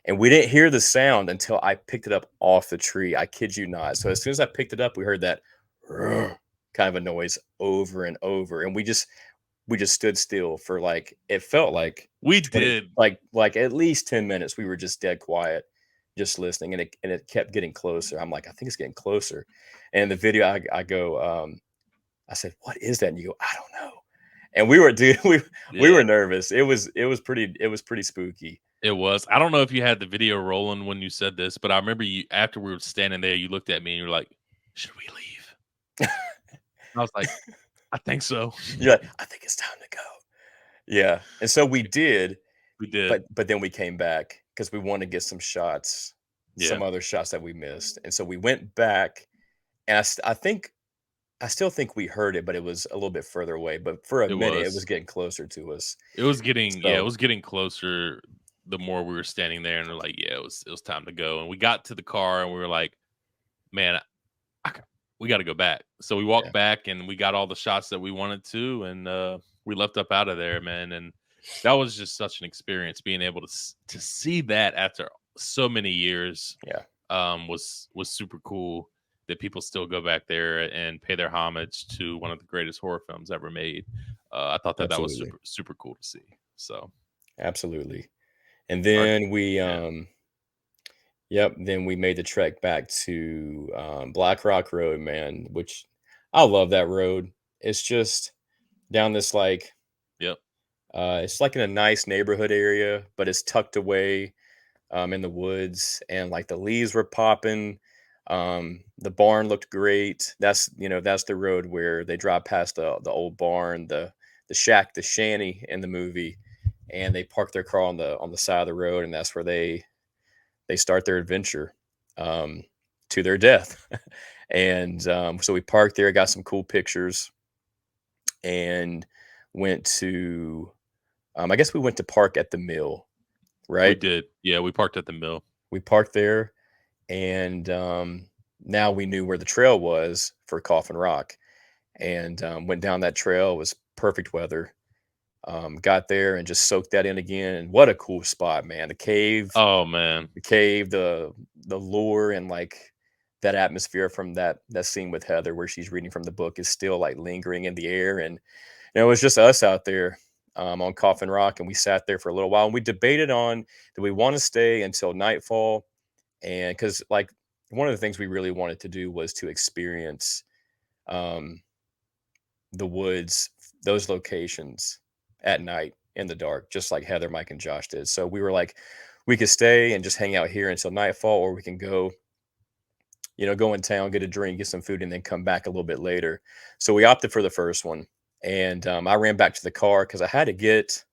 B: And we didn't hear the sound until I picked it up off the tree. I kid you not. So as soon as I picked it up, we heard that kind of a noise over and over. And we just stood still for like it felt like
A: We
B: 20,
A: did.
B: like at least 10 minutes. We were just dead quiet, just listening, and it kept getting closer. I'm like, I think it's getting closer. And in the video, I go, I said, what is that? And you go, I don't know. And we were, dude, we
A: Yeah,
B: were nervous. It was pretty spooky.
A: it was. I don't know if you had the video rolling when you said this, but I remember you after we were standing there, you looked at me and you're like, should we leave? I was like, I think so.
B: You're like, I think it's time to go. Yeah. And so we did,
A: We did.
B: but then we came back because we wanted to get some shots,
A: Yeah,
B: some other shots that we missed. And so we went back, and I still think we heard it, but it was a little bit further away. But for a
A: it
B: minute, it
A: was.
B: was getting closer to us.
A: It
B: So
A: was getting closer the more we were standing there and we're like, yeah, it was time to go. And we got to the car and we were like, man, we got to go back. So we
B: yeah,
A: walked back and we got all the shots that we wanted to, and we left up out of there, man. And that was just such an experience being able to see that after so many years.
B: yeah,
A: Was super cool that people still go back there and pay their homage to one of the greatest horror films ever made. I thought that was
B: absolutely,
A: super cool to see. So
B: absolutely. And
A: our
B: then we
A: yeah,
B: yep, then we made the trek back to Black Rock Road, man, which I love that road. It's just down this like
A: yep,
B: it's like in a nice neighborhood area, but it's tucked away in the woods, and like the leaves were popping. The barn looked great. That's the road where they drive past the old barn, the shack, the shanty in the movie, and they park their car on the side of the road, and that's where they start their adventure um, to their death. And so we parked there, got some cool pictures, and went to I guess we went to park at the mill,
A: we
B: right?
A: did. Yeah, we parked at the mill.
B: We parked there, and now we knew where the trail was for Coffin Rock, and went down that trail. It was perfect weather. Got there and just soaked that in again. And what a cool spot, man!
A: Oh man,
B: The lore, and like that atmosphere from that scene with Heather where she's reading from the book is still like lingering in the air. And it was just us out there on Coffin Rock, and we sat there for a little while, and we debated on, do we want to stay until nightfall? And because like one of the things we really wanted to do was to experience um, the woods, those locations at night in the dark, just like Heather, Mike, and Josh did. So we were like, we could stay and just hang out here until nightfall, or we can go, go in town, get a drink, get some food, and then come back a little bit later. So we opted for the first one. And I ran back to the car because I had to get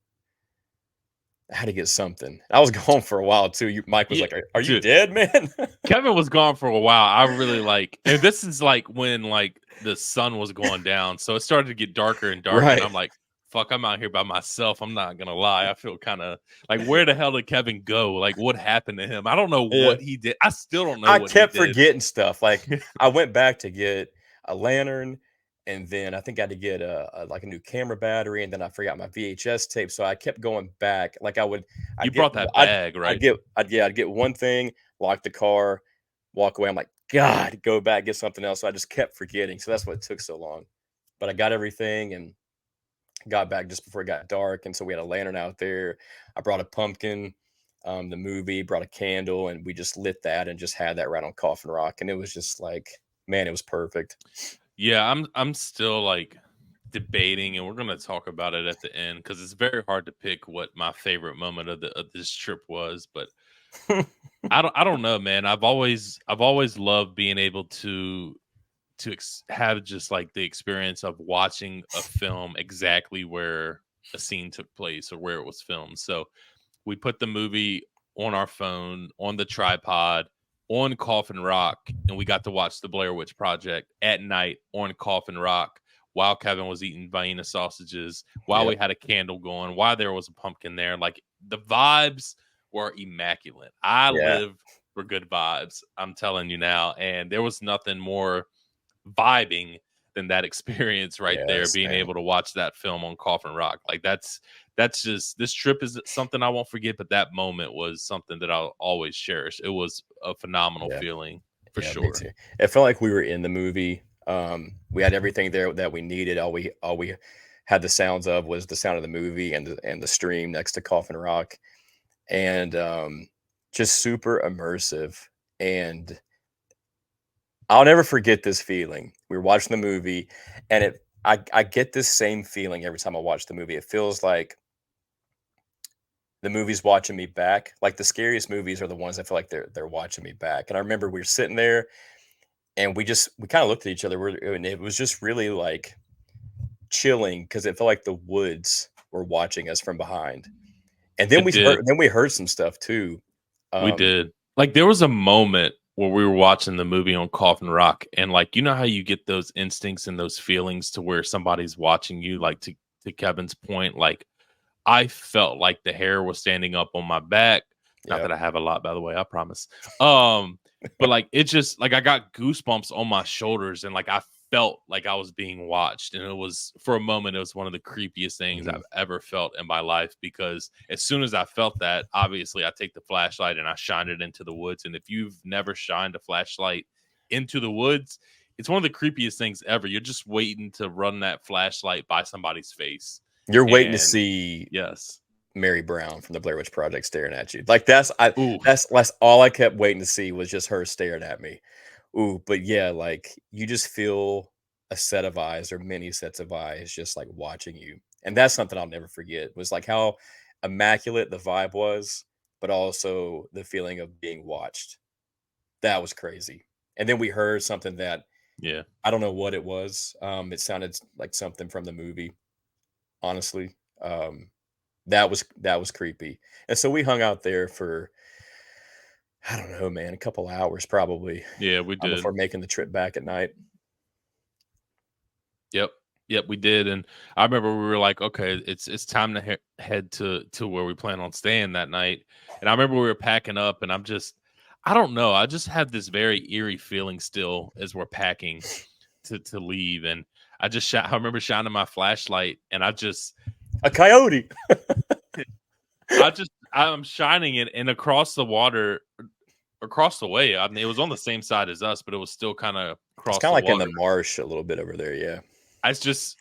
B: something. I was gone for a while too. Mike was
A: Yeah,
B: like, "Are you
A: dude.
B: dead, man?"
A: Kevin was gone for a while. I really like, and this is like when like the sun was going down, so it started to get darker and darker, and
B: Right.
A: I'm like, "Fuck, I'm out here by myself." I'm not gonna lie. I feel kind of like, where the hell did Kevin go? Like, what happened to him? I don't know
B: Yeah.
A: what he did. I still don't know
B: I
A: what he
B: kept
A: did.
B: forgetting stuff. Like I went back to get a lantern, and then I think I had to get a new camera battery, and then I forgot my VHS tape. So I kept going back. Like
A: You
B: I'd get,
A: brought that bag, right?
B: I'd get one thing, lock the car, walk away. I'm like, God, go back, get something else. So I just kept forgetting. So that's what took so long. But I got everything and got back just before it got dark, and so we had a lantern out there. I brought a pumpkin, the movie, brought a candle, and we just lit that and just had that right on Coffin Rock, and it was just like, man, it was perfect.
A: Yeah, I'm still like debating, and we're gonna talk about it at the end because it's very hard to pick what my favorite moment of this trip was. But I don't know, man. I've always loved being able to have just like the experience of watching a film exactly where a scene took place or where it was filmed. So we put the movie on our phone, on the tripod, on Coffin Rock, and we got to watch the Blair Witch Project at night on Coffin Rock while Kevin was eating Vienna sausages, while we
B: Yep.
A: had a candle going, while there was a pumpkin there. Like the vibes were immaculate. I
B: Yeah.
A: live for good vibes. I'm telling you now. And there was nothing more vibing than that experience right there,
B: Yes,
A: being
B: man.
A: able to watch that film on Coffin Rock. Like that's just, this trip is something I won't forget, but that moment was something that I'll always cherish. It was a phenomenal
B: Yeah.
A: feeling for
B: Yeah, me
A: sure.
B: too. It felt like we were in the movie. We had everything there that we needed. All we had the sounds of was the sound of the movie and the stream next to Coffin Rock, and just super immersive. And I'll never forget this feeling. We were watching the movie, and I get this same feeling every time I watch the movie. It feels like the movie's watching me back. Like the scariest movies are the ones I feel like they're watching me back. And I remember we were sitting there, and we kind of looked at each other, and it was just really like chilling because it felt like the woods were watching us from behind. And
A: It did.
B: then we heard some stuff too.
A: We
B: Um,
A: did. Like there was a moment where we were watching the movie on Coffin Rock, and like you know how you get those instincts and those feelings to where somebody's watching you, like to Kevin's point, like I felt like the hair was standing up on my back. Not
B: yeah,
A: that I have a lot, by the way, I promise. But like it just like I got goosebumps on my shoulders, and like I felt like I was being watched. And it was, for a moment, it was one of the creepiest things
B: mhm.
A: I've ever felt in my life, because as soon as I felt that, obviously I take the flashlight and I shine it into the woods. And if you've never shined a flashlight into the woods, it's one of the creepiest things ever. You're just waiting to run that flashlight by somebody's face.
B: You're waiting to
A: And
B: see
A: yes.
B: Mary Brown from the Blair Witch Project staring at you. Like
A: Ooh,
B: that's all I kept waiting to see was just her staring at me. Ooh, but yeah, like you just feel a set of eyes or many sets of eyes just like watching you. And that's something I'll never forget. Was like how immaculate the vibe was, but also the feeling of being watched. That was crazy. And then we heard something that
A: yeah.
B: I don't know what it was. It sounded like something from the movie, honestly. That was creepy. And so we hung out there for I don't know, man, a couple hours probably
A: Yeah, we did.
B: before making the trip back at night.
A: Yep. Yep, we did. And I remember we were like, okay, it's time to head to where we plan on staying that night. And I remember we were packing up, and I don't know, I just have this very eerie feeling still as we're packing to leave. And I remember shining my flashlight, and
B: A coyote.
A: I'm shining it, and across the water, across the way. I mean, it was on the same side as us, but it was still kind of
B: It's
A: across
B: kind of
A: the
B: like in the
A: water.
B: marsh a little bit over there. Yeah.
A: It's just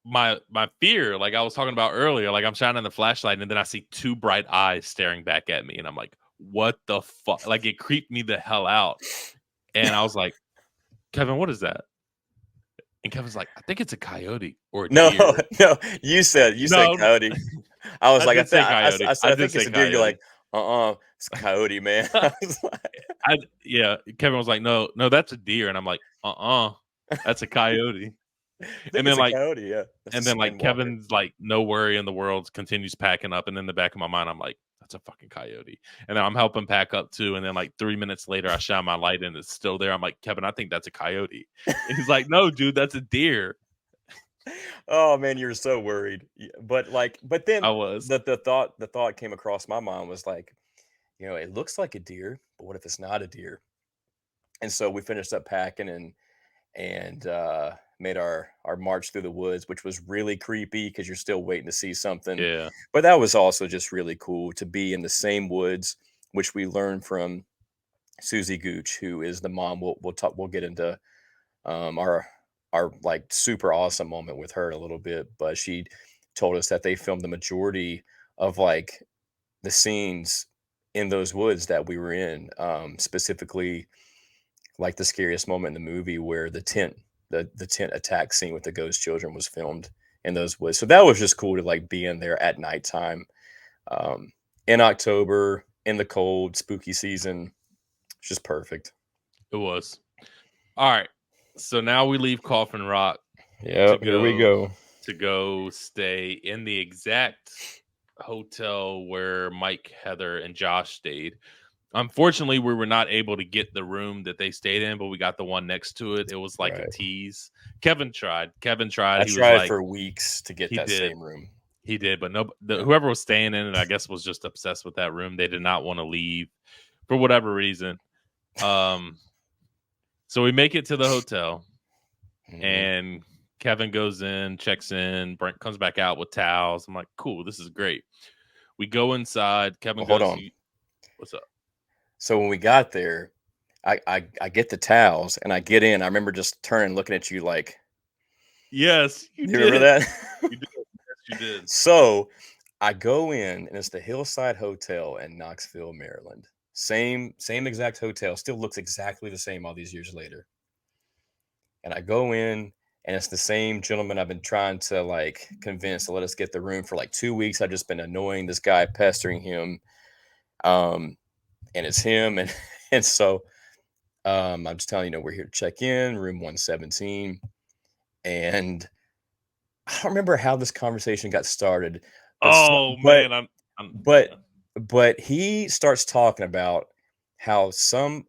A: my fear, like I was talking about earlier. Like I'm shining the flashlight, and then I see two bright eyes staring back at me, and I'm like, "What the fuck?" Like it creeped me the hell out, and I was like, "Kevin, what is that?" And Kevin's like, "I think it's a coyote or a
B: No,
A: deer."
B: no, you said
A: No,
B: coyote. I was
A: I
B: like,
A: did say coyote.
B: I
A: I
B: said, I
A: did
B: think it's
A: say
B: a deer. You're
A: coyote.
B: like, it's a coyote, man. I was like,
A: Yeah. Kevin was like, "No, no, that's a deer," and I'm like, "That's a coyote." And then
B: it's a
A: like
B: coyote. Yeah, that's a
A: and then like
B: skinwalker.
A: Kevin's like no worry in the world continues packing up, and in the back of my mind I'm like, that's a fucking coyote. And then I'm helping pack up too, and then like 3 minutes later I shine my light and it's still there. I'm like, Kevin, I think that's a coyote. And he's like, no dude, that's a deer.
B: Oh man, you're so worried. But then
A: I was.
B: the thought came across my mind was like, it looks like a deer, but what if it's not a deer? And so we finished up packing and made our march through the woods, which was really creepy because you're still waiting to see something.
A: Yeah.
B: But that was also just really cool to be in the same woods, which we learned from Susie Gooch, who is the mom. We'll get into our like super awesome moment with her in a little bit, but she told us that they filmed the majority of like the scenes in those woods that we were in, specifically like the scariest moment in the movie where the tent attack scene with the ghost children was filmed in those woods. So that was just cool to like be in there at nighttime, um, in October in the cold spooky season. It's just perfect.
A: It was. All right. So now we leave Coffin Rock
B: Yeah,
A: to
B: here we
A: go
B: go.
A: stay in the exact hotel where Mike, Heather, and Josh stayed. Unfortunately, we were not able to get the room that they stayed in, but we got the one next to it. It was like a
B: Right.
A: tease. Kevin tried.
B: I
A: He was
B: tried
A: like,
B: for weeks to get
A: he
B: that
A: did.
B: same room.
A: He did, but no,
B: Yeah.
A: whoever was staying in it, I guess, was just obsessed with that room. They did not want to leave for whatever reason. So we make it to the hotel,
B: Mhm.
A: and Kevin goes in, checks in, Brent comes back out with towels. I'm like, cool, this is great. We go inside. Kevin
B: Well, hold
A: goes,
B: on.
A: what's up?
B: So when we got there, I get the towels and I get in. I remember just turning, looking at you like,
A: Yes, you
B: you remember
A: did.
B: that?
A: You did. Yes, you did.
B: So I go in and it's the Hillside Hotel in Knoxville, Maryland. Same exact hotel. Still looks exactly the same all these years later. And I go in and it's the same gentleman I've been trying to like convince to let us get the room for like 2 weeks. I've just been annoying this guy, pestering him. Um, and it's him. And so I'm just telling we're here to check in, room 117. And I don't remember how this conversation got started, but
A: Oh
B: but
A: man, I'm
B: but but he starts talking about how some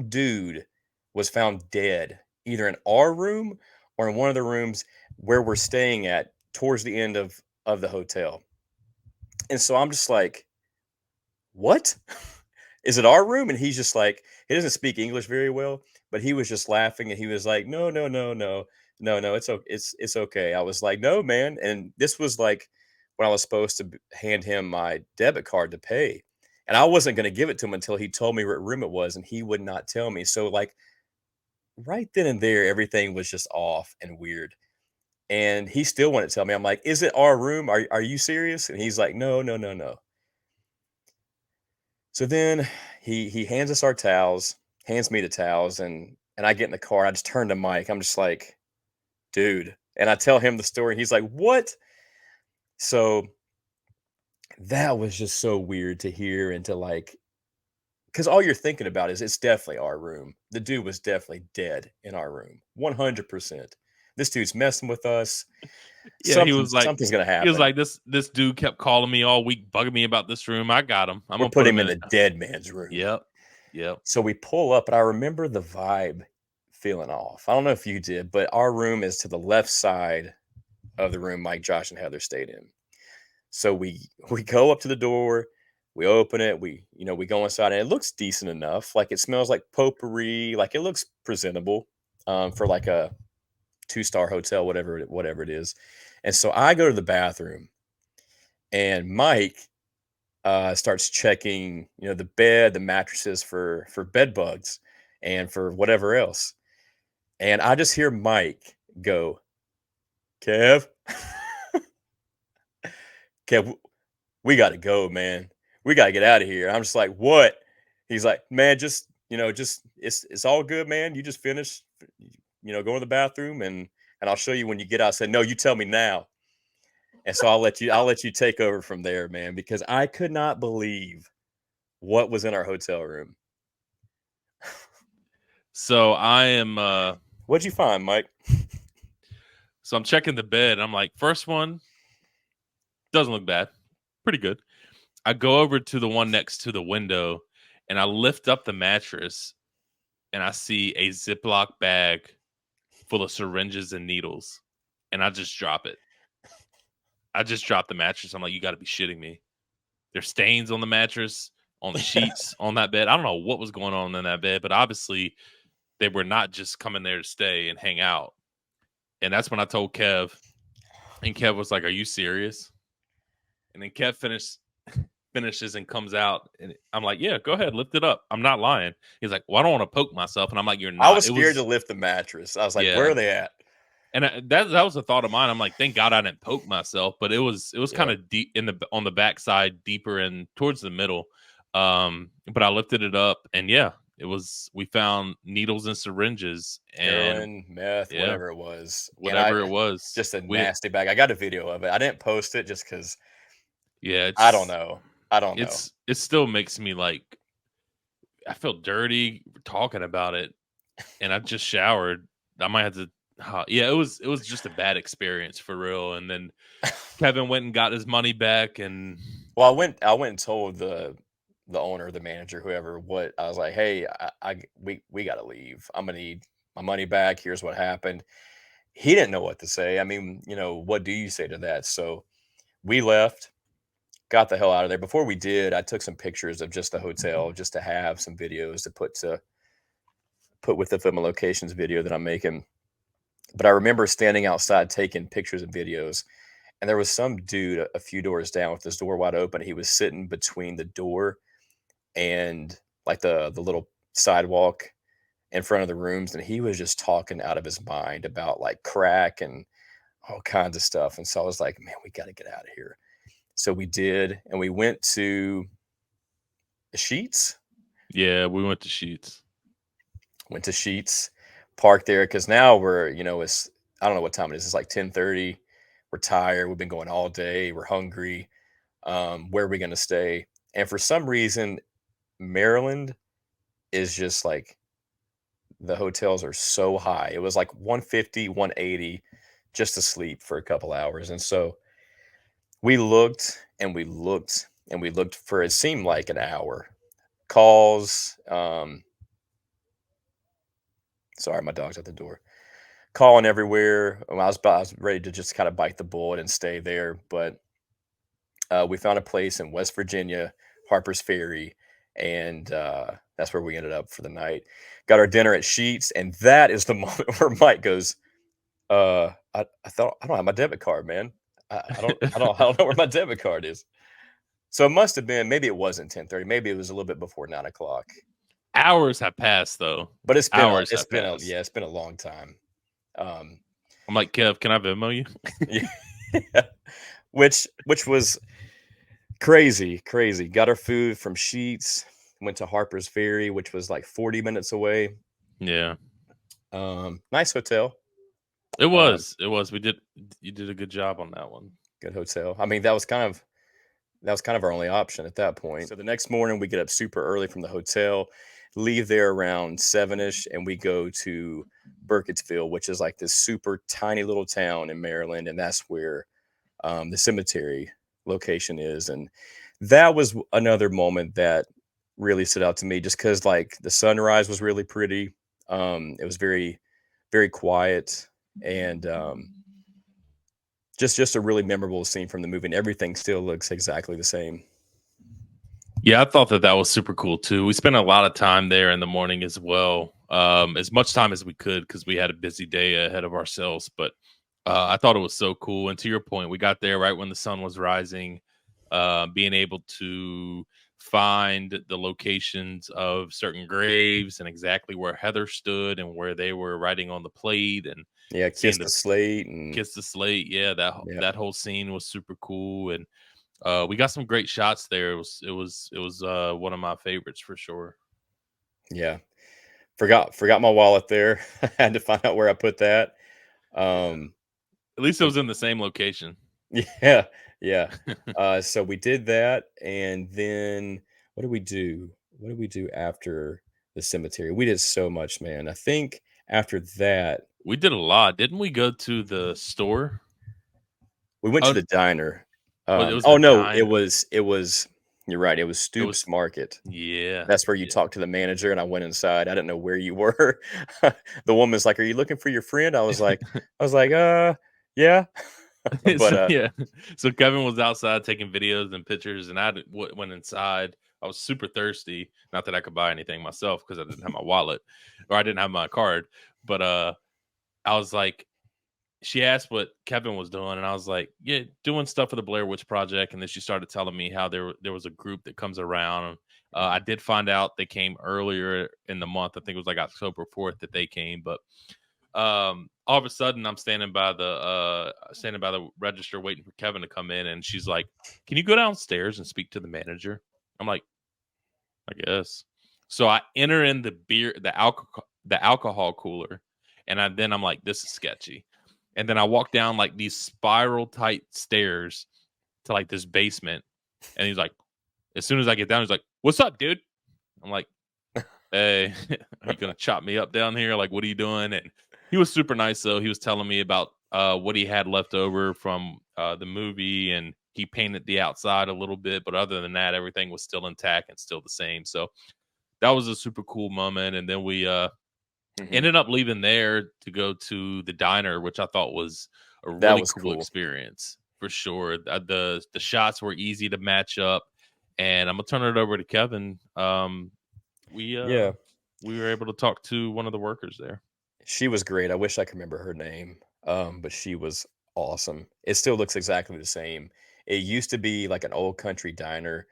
B: dude was found dead either in our room or in one of the rooms where we're staying at towards the end of the hotel. And so I'm just like, what? Is it our room? And he's just like, he doesn't speak English very well, but he was just laughing and he was like, no, no, no, no, no, no, it's okay. It's okay. I was like, no, man. And this was like when I was supposed to hand him my debit card to pay. And I wasn't going to give it to him until he told me what room it was, and he would not tell me. So like right then and there, everything was just off and weird. And he still wouldn't tell me. I'm like, is it our room? Are you serious? And he's like, no, no, no, no. So then he hands us our towels, hands me the towels, and I get in the car. I just turn to Mike. I'm just like, dude. And I tell him the story. He's like, what? So that was just so weird to hear and to like, because all you're thinking about is it's definitely our room. The dude was definitely dead in our room. 100%. This dude's messing with us.
A: yeah,
B: Something's gonna
A: he was
B: happen.
A: like, this dude kept calling me all week, bugging me about this room. I got him. I'm
B: We're
A: gonna put
B: putting
A: him
B: him in
A: in
B: the
A: it.
B: dead man's room.
A: Yep. Yep.
B: So we pull up, and I remember the vibe feeling off. I don't know if you did, but our room is to the left side of the room Mike, Josh, and Heather stayed in. So we go up to the door, we open it, we go inside, and it looks decent enough. Like it smells like potpourri, like it looks presentable, for like a 2-star hotel, whatever it is. And so I go to the bathroom, and Mike starts checking, the bed, the mattresses for bed bugs and for whatever else. And I just hear Mike go, Kev, Kev, we got to go, man. We got to get out of here. I'm just like, what? He's like, man, just it's all good, man. You just finish, go to the bathroom and I'll show you when you get out. I said, no, you tell me now. And so I'll let you take over from there, man, because I could not believe what was in our hotel room.
A: So I am
B: What'd you find, Mike?
A: So I'm checking the bed. And I'm like, first one doesn't look bad. Pretty good. I go over to the one next to the window and I lift up the mattress and I see a Ziploc bag full of syringes and needles. And I just drop it. I just dropped the mattress. I'm like, you got to be shitting me. There's stains on the mattress, on the sheets, on that bed. I don't know what was going on in that bed, but obviously they were not just coming there to stay and hang out. And that's when I told Kev, and Kev was like, "Are you serious?" And then Kev finishes and comes out, and I'm like, "Yeah, go ahead, lift it up. I'm not lying." He's like, "Well, I don't want to poke myself," and I'm like, "You're not."
B: I was scared to lift the mattress. I was like, "Where are they at?"
A: And that was a thought of mine. I'm like, thank God I didn't poke myself, but it was kind of deep on the backside, deeper in towards the middle. But I lifted it up, and we found needles and syringes and
B: heroin, meth, whatever it was.
A: It was.
B: Just a nasty bag. I got a video of it. I didn't post it just because.
A: Yeah,
B: I don't know.
A: It still makes me like, I feel dirty talking about it, and I just showered. I might have to. Yeah, it was just a bad experience for real. And then Kevin went and got his money back, and
B: well, I went and told the owner, the manager, whoever, what I was like, hey, we got to leave. I'm gonna need my money back. Here's what happened. He didn't know what to say. I mean, what do you say to that? So we left, got the hell out of there. Before we did, I took some pictures of just the hotel, just to have some videos to put with the film locations video that I'm making. But I remember standing outside taking pictures and videos, and there was some dude a few doors down with his door wide open. He was sitting between the door and like the little sidewalk in front of the rooms, and he was just talking out of his mind about like crack and all kinds of stuff. And so I was like, man, we got to get out of here. So we did, and we went to the Sheets.
A: Yeah, we went to Sheets.
B: Parked there because now we're, it's, I don't know what time it is. It's like 10:30. We're tired. We've been going all day. We're hungry. Where are we going to stay? And for some reason, Maryland is just like, the hotels are so high. It was like 150, 180 just to sleep for a couple hours. And so we looked and we looked and we looked for, it seemed like an hour. Calls. Sorry, my dog's at the door. Calling everywhere. I was ready to just kind of bite the bullet and stay there. But we found a place in West Virginia, Harper's Ferry, and that's where we ended up for the night. Got our dinner at Sheets, and that is the moment where Mike goes, I thought, I don't have my debit card, man. I don't know where my debit card is. So it must have been, maybe it wasn't 10:30. Maybe it was a little bit before 9:00.
A: Hours have passed though.
B: But it's been a long time.
A: I'm like, Kev, can I Venmo you?
B: Yeah. Which was crazy. Got our food from Sheets, went to Harper's Ferry, which was like 40 minutes away.
A: Yeah.
B: Nice hotel.
A: It was. You did a good job on that one.
B: Good hotel. I mean, that was kind of our only option at that point. So the next morning we get up super early from the hotel, leave there around 7ish, and we go to Burkittsville, which is like this super tiny little town in Maryland, and that's where the cemetery location is. And that was another moment that really stood out to me, just because like the sunrise was really pretty. It was very, very quiet, and just a really memorable scene from the movie, and everything still looks exactly the same.
A: Yeah, I thought that was super cool too. We spent a lot of time there in the morning as well, as much time as we could because we had a busy day ahead of ourselves. But I thought it was so cool. And to your point, we got there right when the sun was rising, being able to find the locations of certain graves and exactly where Heather stood and where they were writing on the plate, and
B: kiss the slate.
A: Yeah, that whole scene was super cool. And we got some great shots there. It was one of my favorites for sure.
B: Yeah. Forgot my wallet there. I had to find out where I put that.
A: At least it was in the same location.
B: Yeah. So we did that, and then what did we do? What did we do after the cemetery? We did so much, man. I think after that
A: We did a lot. Didn't we go to the store?
B: We went to
A: Oh,
B: the diner.
A: it was
B: Oh
A: the
B: no, it
A: diner.
B: was. You're right. It was
A: It was
B: Stoops Market.
A: yeah,
B: That's where you
A: yeah.
B: talk to the manager, and I went inside. I didn't know where you were. The woman's like, "Are you looking for your friend?" I was like, yeah." But
A: So yeah, so Kevin was outside taking videos and pictures, and went inside. I was super thirsty. Not that I could buy anything myself because I didn't have my wallet or I didn't have my card. But I was like, she asked what Kevin was doing, and I was like, yeah, doing stuff for the Blair Witch Project. And then she started telling me how there was a group that comes around. I did find out they came earlier in the month. I think it was like October 4th that they came, but all of a sudden I'm standing by the register waiting for Kevin to come in, and she's like, can you go downstairs and speak to the manager? I'm like, I guess. So I enter in the alcohol cooler, and I'm like, this is sketchy. And then I walk down like these spiral tight stairs to like this basement, and he's like, as soon as I get down, he's like, what's up, dude? I'm like, hey, are you gonna chop me up down here? Like, what are you doing? And he was super nice though. He was telling me about what he had left over from the movie, and he painted the outside a little bit, but other than that, everything was still intact and still the same. So that was a super cool moment. And then we
B: Mhm.
A: ended up leaving there to go to the diner, which I thought was a
B: That
A: really
B: was
A: cool
B: cool.
A: experience for sure. The shots were easy to match up, and I'm gonna turn it over to Kevin. We
B: Yeah,
A: we were able to talk to one of the workers there.
B: she was great. I wish I could remember her name, but she was awesome. It still looks exactly the same. It used to be like an old country diner,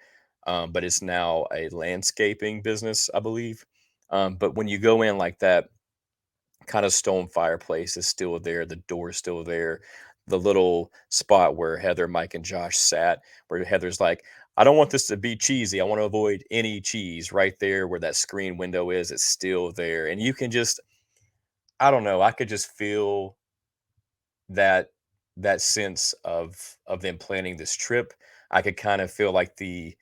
B: but it's now a landscaping business, I believe. But when you go in like that, kind of stone fireplace is still there. The door is still there. The little spot where Heather, Mike, and Josh sat, where Heather's like, I don't want this to be cheesy. I want to avoid any cheese right there where that screen window is. It's still there. And you can just, I don't know, I could just feel that sense of them planning this trip. I could kind of feel like the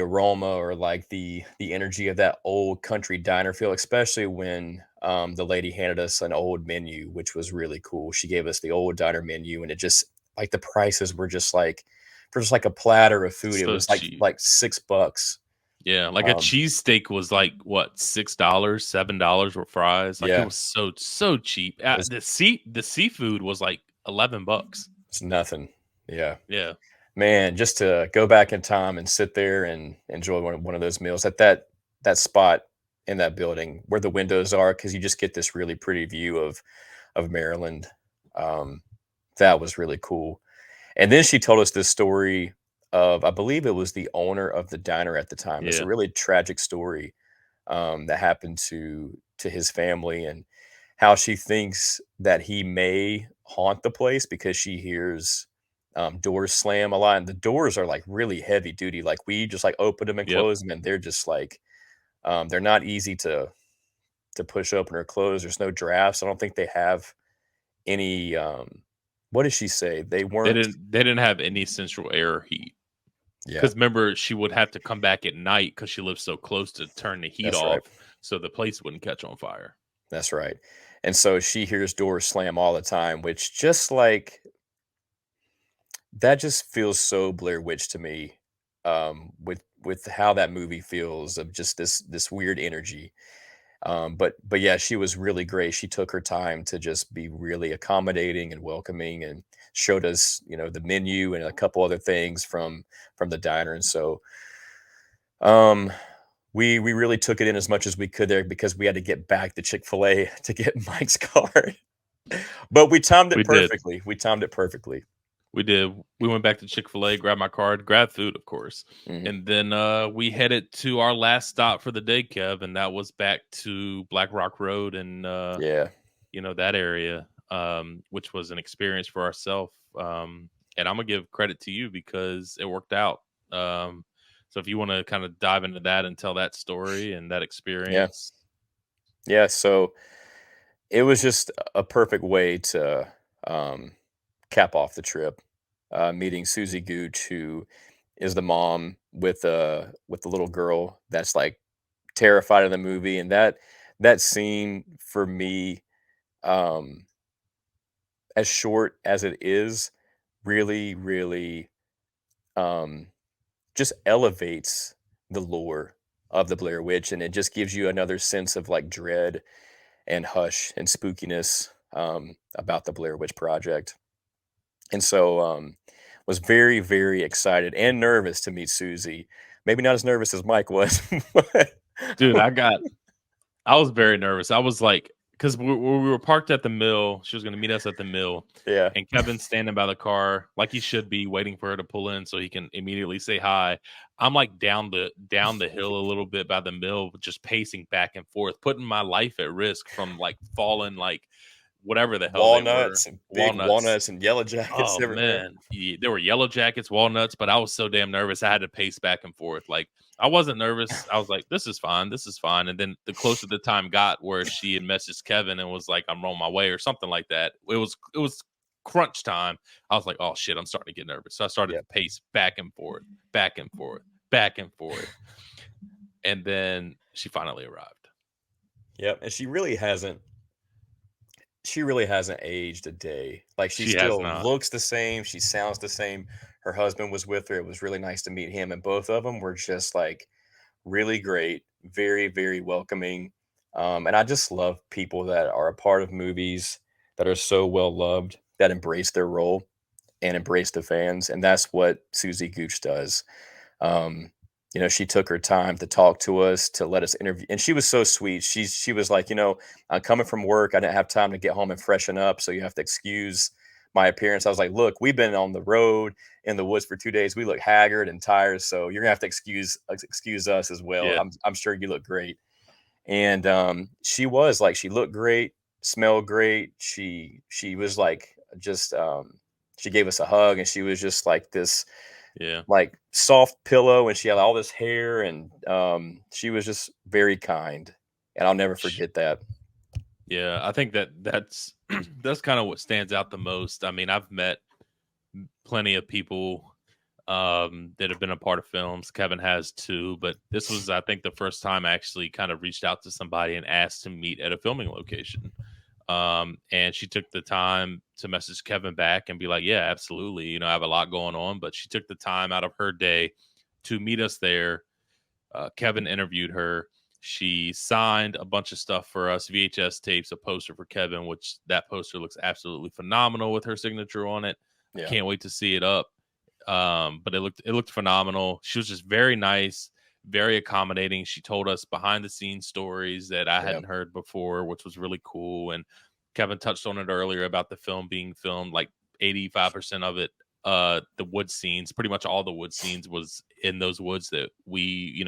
B: aroma or like the energy of that old country diner feel, especially when the lady handed us an old menu, which was really cool. She gave us the old diner menu, and it just like the prices were just like for just like a platter of food, it
A: So
B: was like
A: cheap.
B: $6.
A: Yeah, like a
B: Um,
A: cheesesteak was like what, $6, $7 with fries. Like it
B: yeah,
A: was so cheap.
B: it's,
A: The seafood was like $11.
B: it's nothing. Yeah,
A: Yeah,
B: man, just to go back in time and sit there and enjoy one of those meals at that spot in that building where the windows are, because you just get this really pretty view of Maryland. Um, that was really cool. And then she told us this story of, I believe it was the owner of the diner at the time. It's a
A: yeah,
B: really tragic story that happened to his family, and how she thinks that he may haunt the place because she hears doors slam a lot, and the doors are like really heavy duty. Like we just like open them and
A: yep.
B: close them, and they're just like they're not easy to push open or close. There's no drafts. I don't think they have any. What did she say? They weren't.
A: They didn't have any central air heat.
B: Yeah,
A: Because remember, she would have to come back at night because she lives so close to turn the heat
B: that's right.
A: off so the place wouldn't catch on fire.
B: That's right. And so she hears doors slam all the time, which just like that just feels so Blair Witch to me. With how that movie feels of just this weird energy. But yeah, she was really great. She took her time to just be really accommodating and welcoming, and showed us, the menu and a couple other things from the diner. And so um we really took it in as much as we could there, because we had to get back to Chick-fil-A to get Mike's card. But we timed
A: We
B: it
A: did.
B: perfectly. We timed it perfectly.
A: We did. We went back to Chick-fil-A, grabbed my card, grabbed food, of course.
B: Mhm.
A: And then we headed to our last stop for the day, Kev, and that was back to Black Rock Road and
B: Yeah.
A: that area, which was an experience for ourselves. And I'm gonna give credit to you because it worked out. So if you want to kind of dive into that and tell that story and that
B: Yeah.
A: experience.
B: Yeah. So it was just a perfect way to um, cap off the trip. Meeting Susie Gooch, who is the mom with the little girl that's like terrified of the movie, and that scene for me, um, as short as it is, really, really, um, just elevates the lore of the Blair Witch, and it just gives you another sense of like dread and hush and spookiness about the Blair Witch Project. And so was very, very excited and nervous to meet Susie. Maybe not as nervous as Mike was, but
A: Dude, I was very nervous. I was like, because we were parked at the mill. She was going to meet us at the mill,
B: yeah,
A: and Kevin's standing by the car like he should be, waiting for her to pull in so he can immediately say hi. I'm like down the hill a little bit by the mill, just pacing back and forth, putting my life at risk from like falling, like whatever the hell they were,
B: walnuts and big
A: walnuts.
B: walnuts and yellow jackets
A: Oh
B: everywhere.
A: man, there were yellow jackets, walnuts, but I was so damn nervous. I had to pace back and forth. Like I wasn't nervous. I was like, "This is fine. This is fine." And then the closer the time got, where she had messaged Kevin and was like, "I'm on my way" or something like that. It was crunch time. I was like, "Oh shit, I'm starting to get nervous." So I started
B: Yep,
A: to pace back and forth, back and forth, back and forth, and then she finally arrived.
B: yep. And she really hasn't aged a day. Like she
A: She has
B: still
A: not.
B: looks the same. She sounds the same. Her husband was with her. It was really nice to meet him, and both of them were just like really great, very, very welcoming. And I just love people that are a part of movies that are so well loved, that embrace their role and embrace the fans. And that's what Susie Gooch does. Um, she took her time to talk to us, to let us interview, and she was so sweet. She was like, I'm coming from work. I didn't have time to get home and freshen up, so you have to excuse my appearance. I was like, look, we've been on the road in the woods for 2 days. We look haggard and tired, so you're gonna have to excuse us as well.
A: Yeah,
B: I'm sure you look great. And she was like, she looked great, smelled great. She was like just she gave us a hug, and she was just like this
A: yeah.
B: like soft pillow, and she had all this hair, and she was just very kind, and I'll never forget that.
A: Yeah, I think that's that's kind of what stands out the most. I mean, I've met plenty of people that have been a part of films. Kevin has too, but this was, I think, the first time I actually kind of reached out to somebody and asked to meet at a filming location. And she took the time to message Kevin back and be like, "Yeah, absolutely. I have a lot going on," but she took the time out of her day to meet us there. Kevin interviewed her. She signed a bunch of stuff for us, VHS tapes, a poster for Kevin, which that poster looks absolutely phenomenal with her signature on it. I
B: Yeah,
A: can't wait to see it up. But it looked phenomenal. She was just very nice, very accommodating. She told us behind the scenes stories that I
B: yeah,
A: hadn't heard before, which was really cool. And Kevin touched on it earlier about the film being filmed like 85% of it, the wood scenes, pretty much all the wood scenes was in those woods that we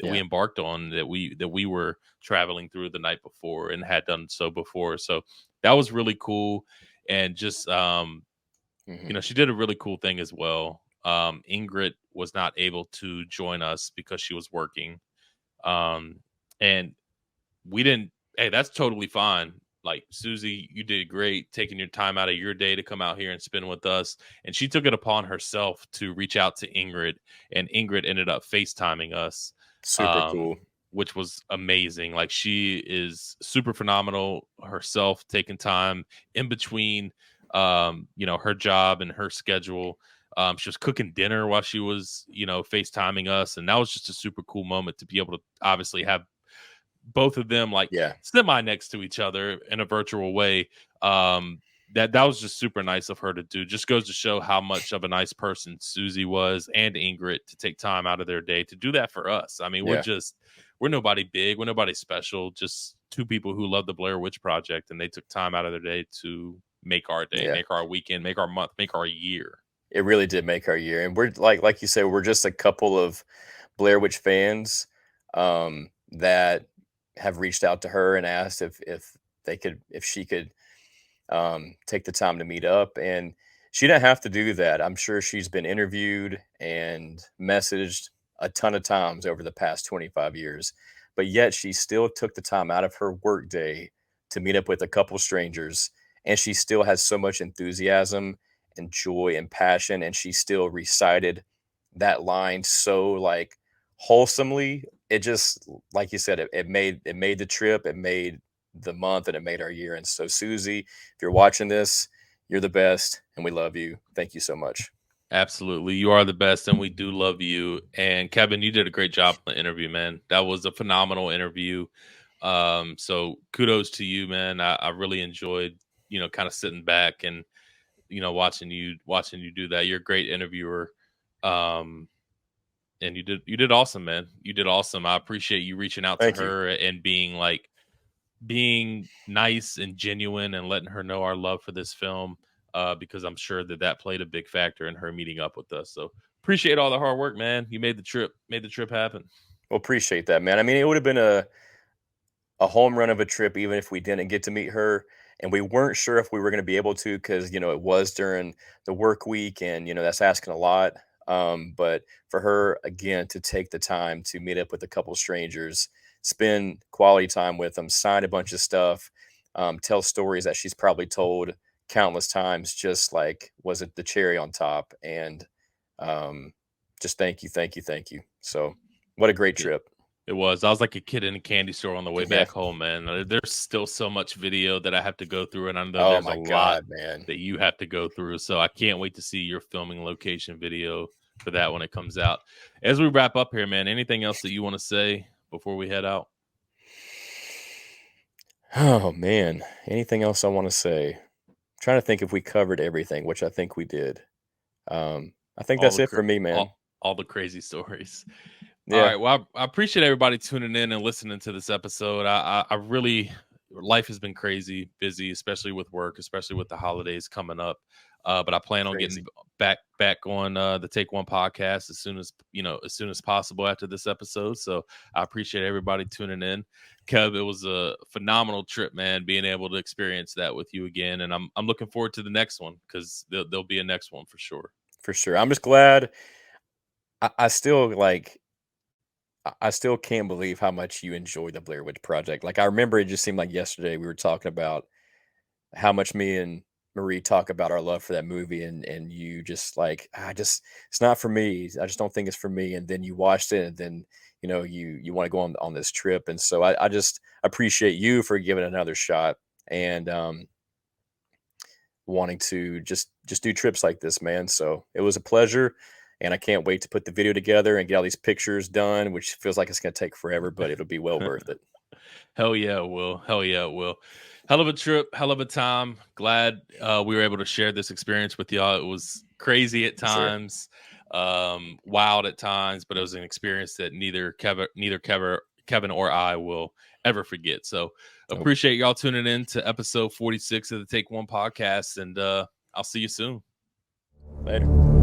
B: yeah,
A: embarked on, that we were traveling through the night before and had done so before. So that was really cool. And just
B: hmm,
A: she did a really cool thing as well. Ingrid was not able to join us because she was working. Um, and we didn't, hey, that's totally fine. Like, Susie, you did great taking your time out of your day to come out here and spend with us. And she took it upon herself to reach out to Ingrid, and Ingrid ended up FaceTiming us,
B: super
A: um,
B: cool.
A: which was amazing. Like, she is super phenomenal herself, taking time in between, her job and her schedule. She was cooking dinner while she was, FaceTiming us. And that was just a super cool moment to be able to obviously have both of them like
B: Yeah,
A: semi next to each other in a virtual way. That was just super nice of her to do. Just goes to show how much of a nice person Susie was, and Ingrid, to take time out of their day to do that for us. I mean,
B: yeah,
A: we're nobody big, we're nobody special, just two people who love the Blair Witch Project, and they took time out of their day to make our day,
B: yeah.
A: make our weekend, make our month, make our year.
B: It really did make our year, and we're like you said, we're just a couple of Blair Witch fans that have reached out to her and asked if she could take the time to meet up. And she didn't have to do that. I'm sure she's been interviewed and messaged a ton of times over the past 25 years, but yet she still took the time out of her work day to meet up with a couple strangers. And she still has so much enthusiasm and joy and passion. And she still recited that line so like wholesomely it just, like you said, it made the trip, it made the month, and it made our year. And so, Susie, if you're watching this, you're the best, and we love you. Thank you so much.
A: Absolutely. You are the best, and we do love you. And Kevin, you did a great job on the interview, man. That was a phenomenal interview. So kudos to you, man. I really enjoyed, kind of sitting back and, watching you do that. You're a great interviewer. And you did awesome, man. You did awesome. I appreciate you reaching out to
B: Thank you.
A: her and being nice and genuine and letting her know our love for this film, because I'm sure that played a big factor in her meeting up with us. So appreciate all the hard work, man. You made the trip happen.
B: Well, appreciate that, man. I mean, it would have been a home run of a trip even if we didn't get to meet her, and we weren't sure if we were going to be able to, because it was during the work week, and that's asking a lot. But for her, again, to take the time to meet up with a couple strangers, spend quality time with them, sign a bunch of stuff, tell stories that she's probably told countless times, just like was it the cherry on top. And just thank you, thank you, thank you. So what a great
A: Yeah,
B: trip.
A: it was. I was like a kid in a candy store on the way
B: Yeah.
A: back home, man. There's still so much video that I have to go through, and I know
B: Oh
A: there's a
B: my
A: lot
B: God, man.
A: that you have to go through. So I can't wait to see your filming location video for that when it comes out. As we wrap up here, man, anything else that you want to say before we head out?
B: Oh man. Anything else I want to say? Trying to think if we covered everything, which I think we did. I think
A: All
B: that's
A: the
B: it
A: cra-
B: for me, man.
A: all the crazy stories. All
B: Yeah.
A: right. Well, I appreciate everybody tuning in and listening to this episode. I really, life has been crazy, busy, especially with work, especially with the holidays coming up. But I plan on
B: Crazy.
A: getting back on the Take One podcast as soon as possible after this episode. So I appreciate everybody tuning in. Kev, it was a phenomenal trip, man. Being able to experience that with you again, and I'm looking forward to the next one, because there'll be a next one for sure.
B: For sure. I'm just glad. I still like. I still can't believe how much you enjoyed the Blair Witch Project. Like, I remember it just seemed like yesterday we were talking about how much me and Marie talk about our love for that movie, and you just like, it's not for me. I just don't think it's for me. And then you watched it, and then you want to go on this trip. And so I just appreciate you for giving it another shot, and wanting to just do trips like this, man. So it was a pleasure, and I can't wait to put the video together and get all these pictures done, which feels like it's going to take forever, but it'll be well worth it.
A: Hell yeah, it will. Hell yeah, it will. Hell of a trip, hell of a time. Glad we were able to share this experience with y'all. It was crazy at
B: For sure.
A: times, wild at times, but it was an experience that Kevin or I will ever forget. So
B: Nope.
A: appreciate y'all tuning in to episode 46 of the Take One podcast, and I'll see you soon.
B: Later.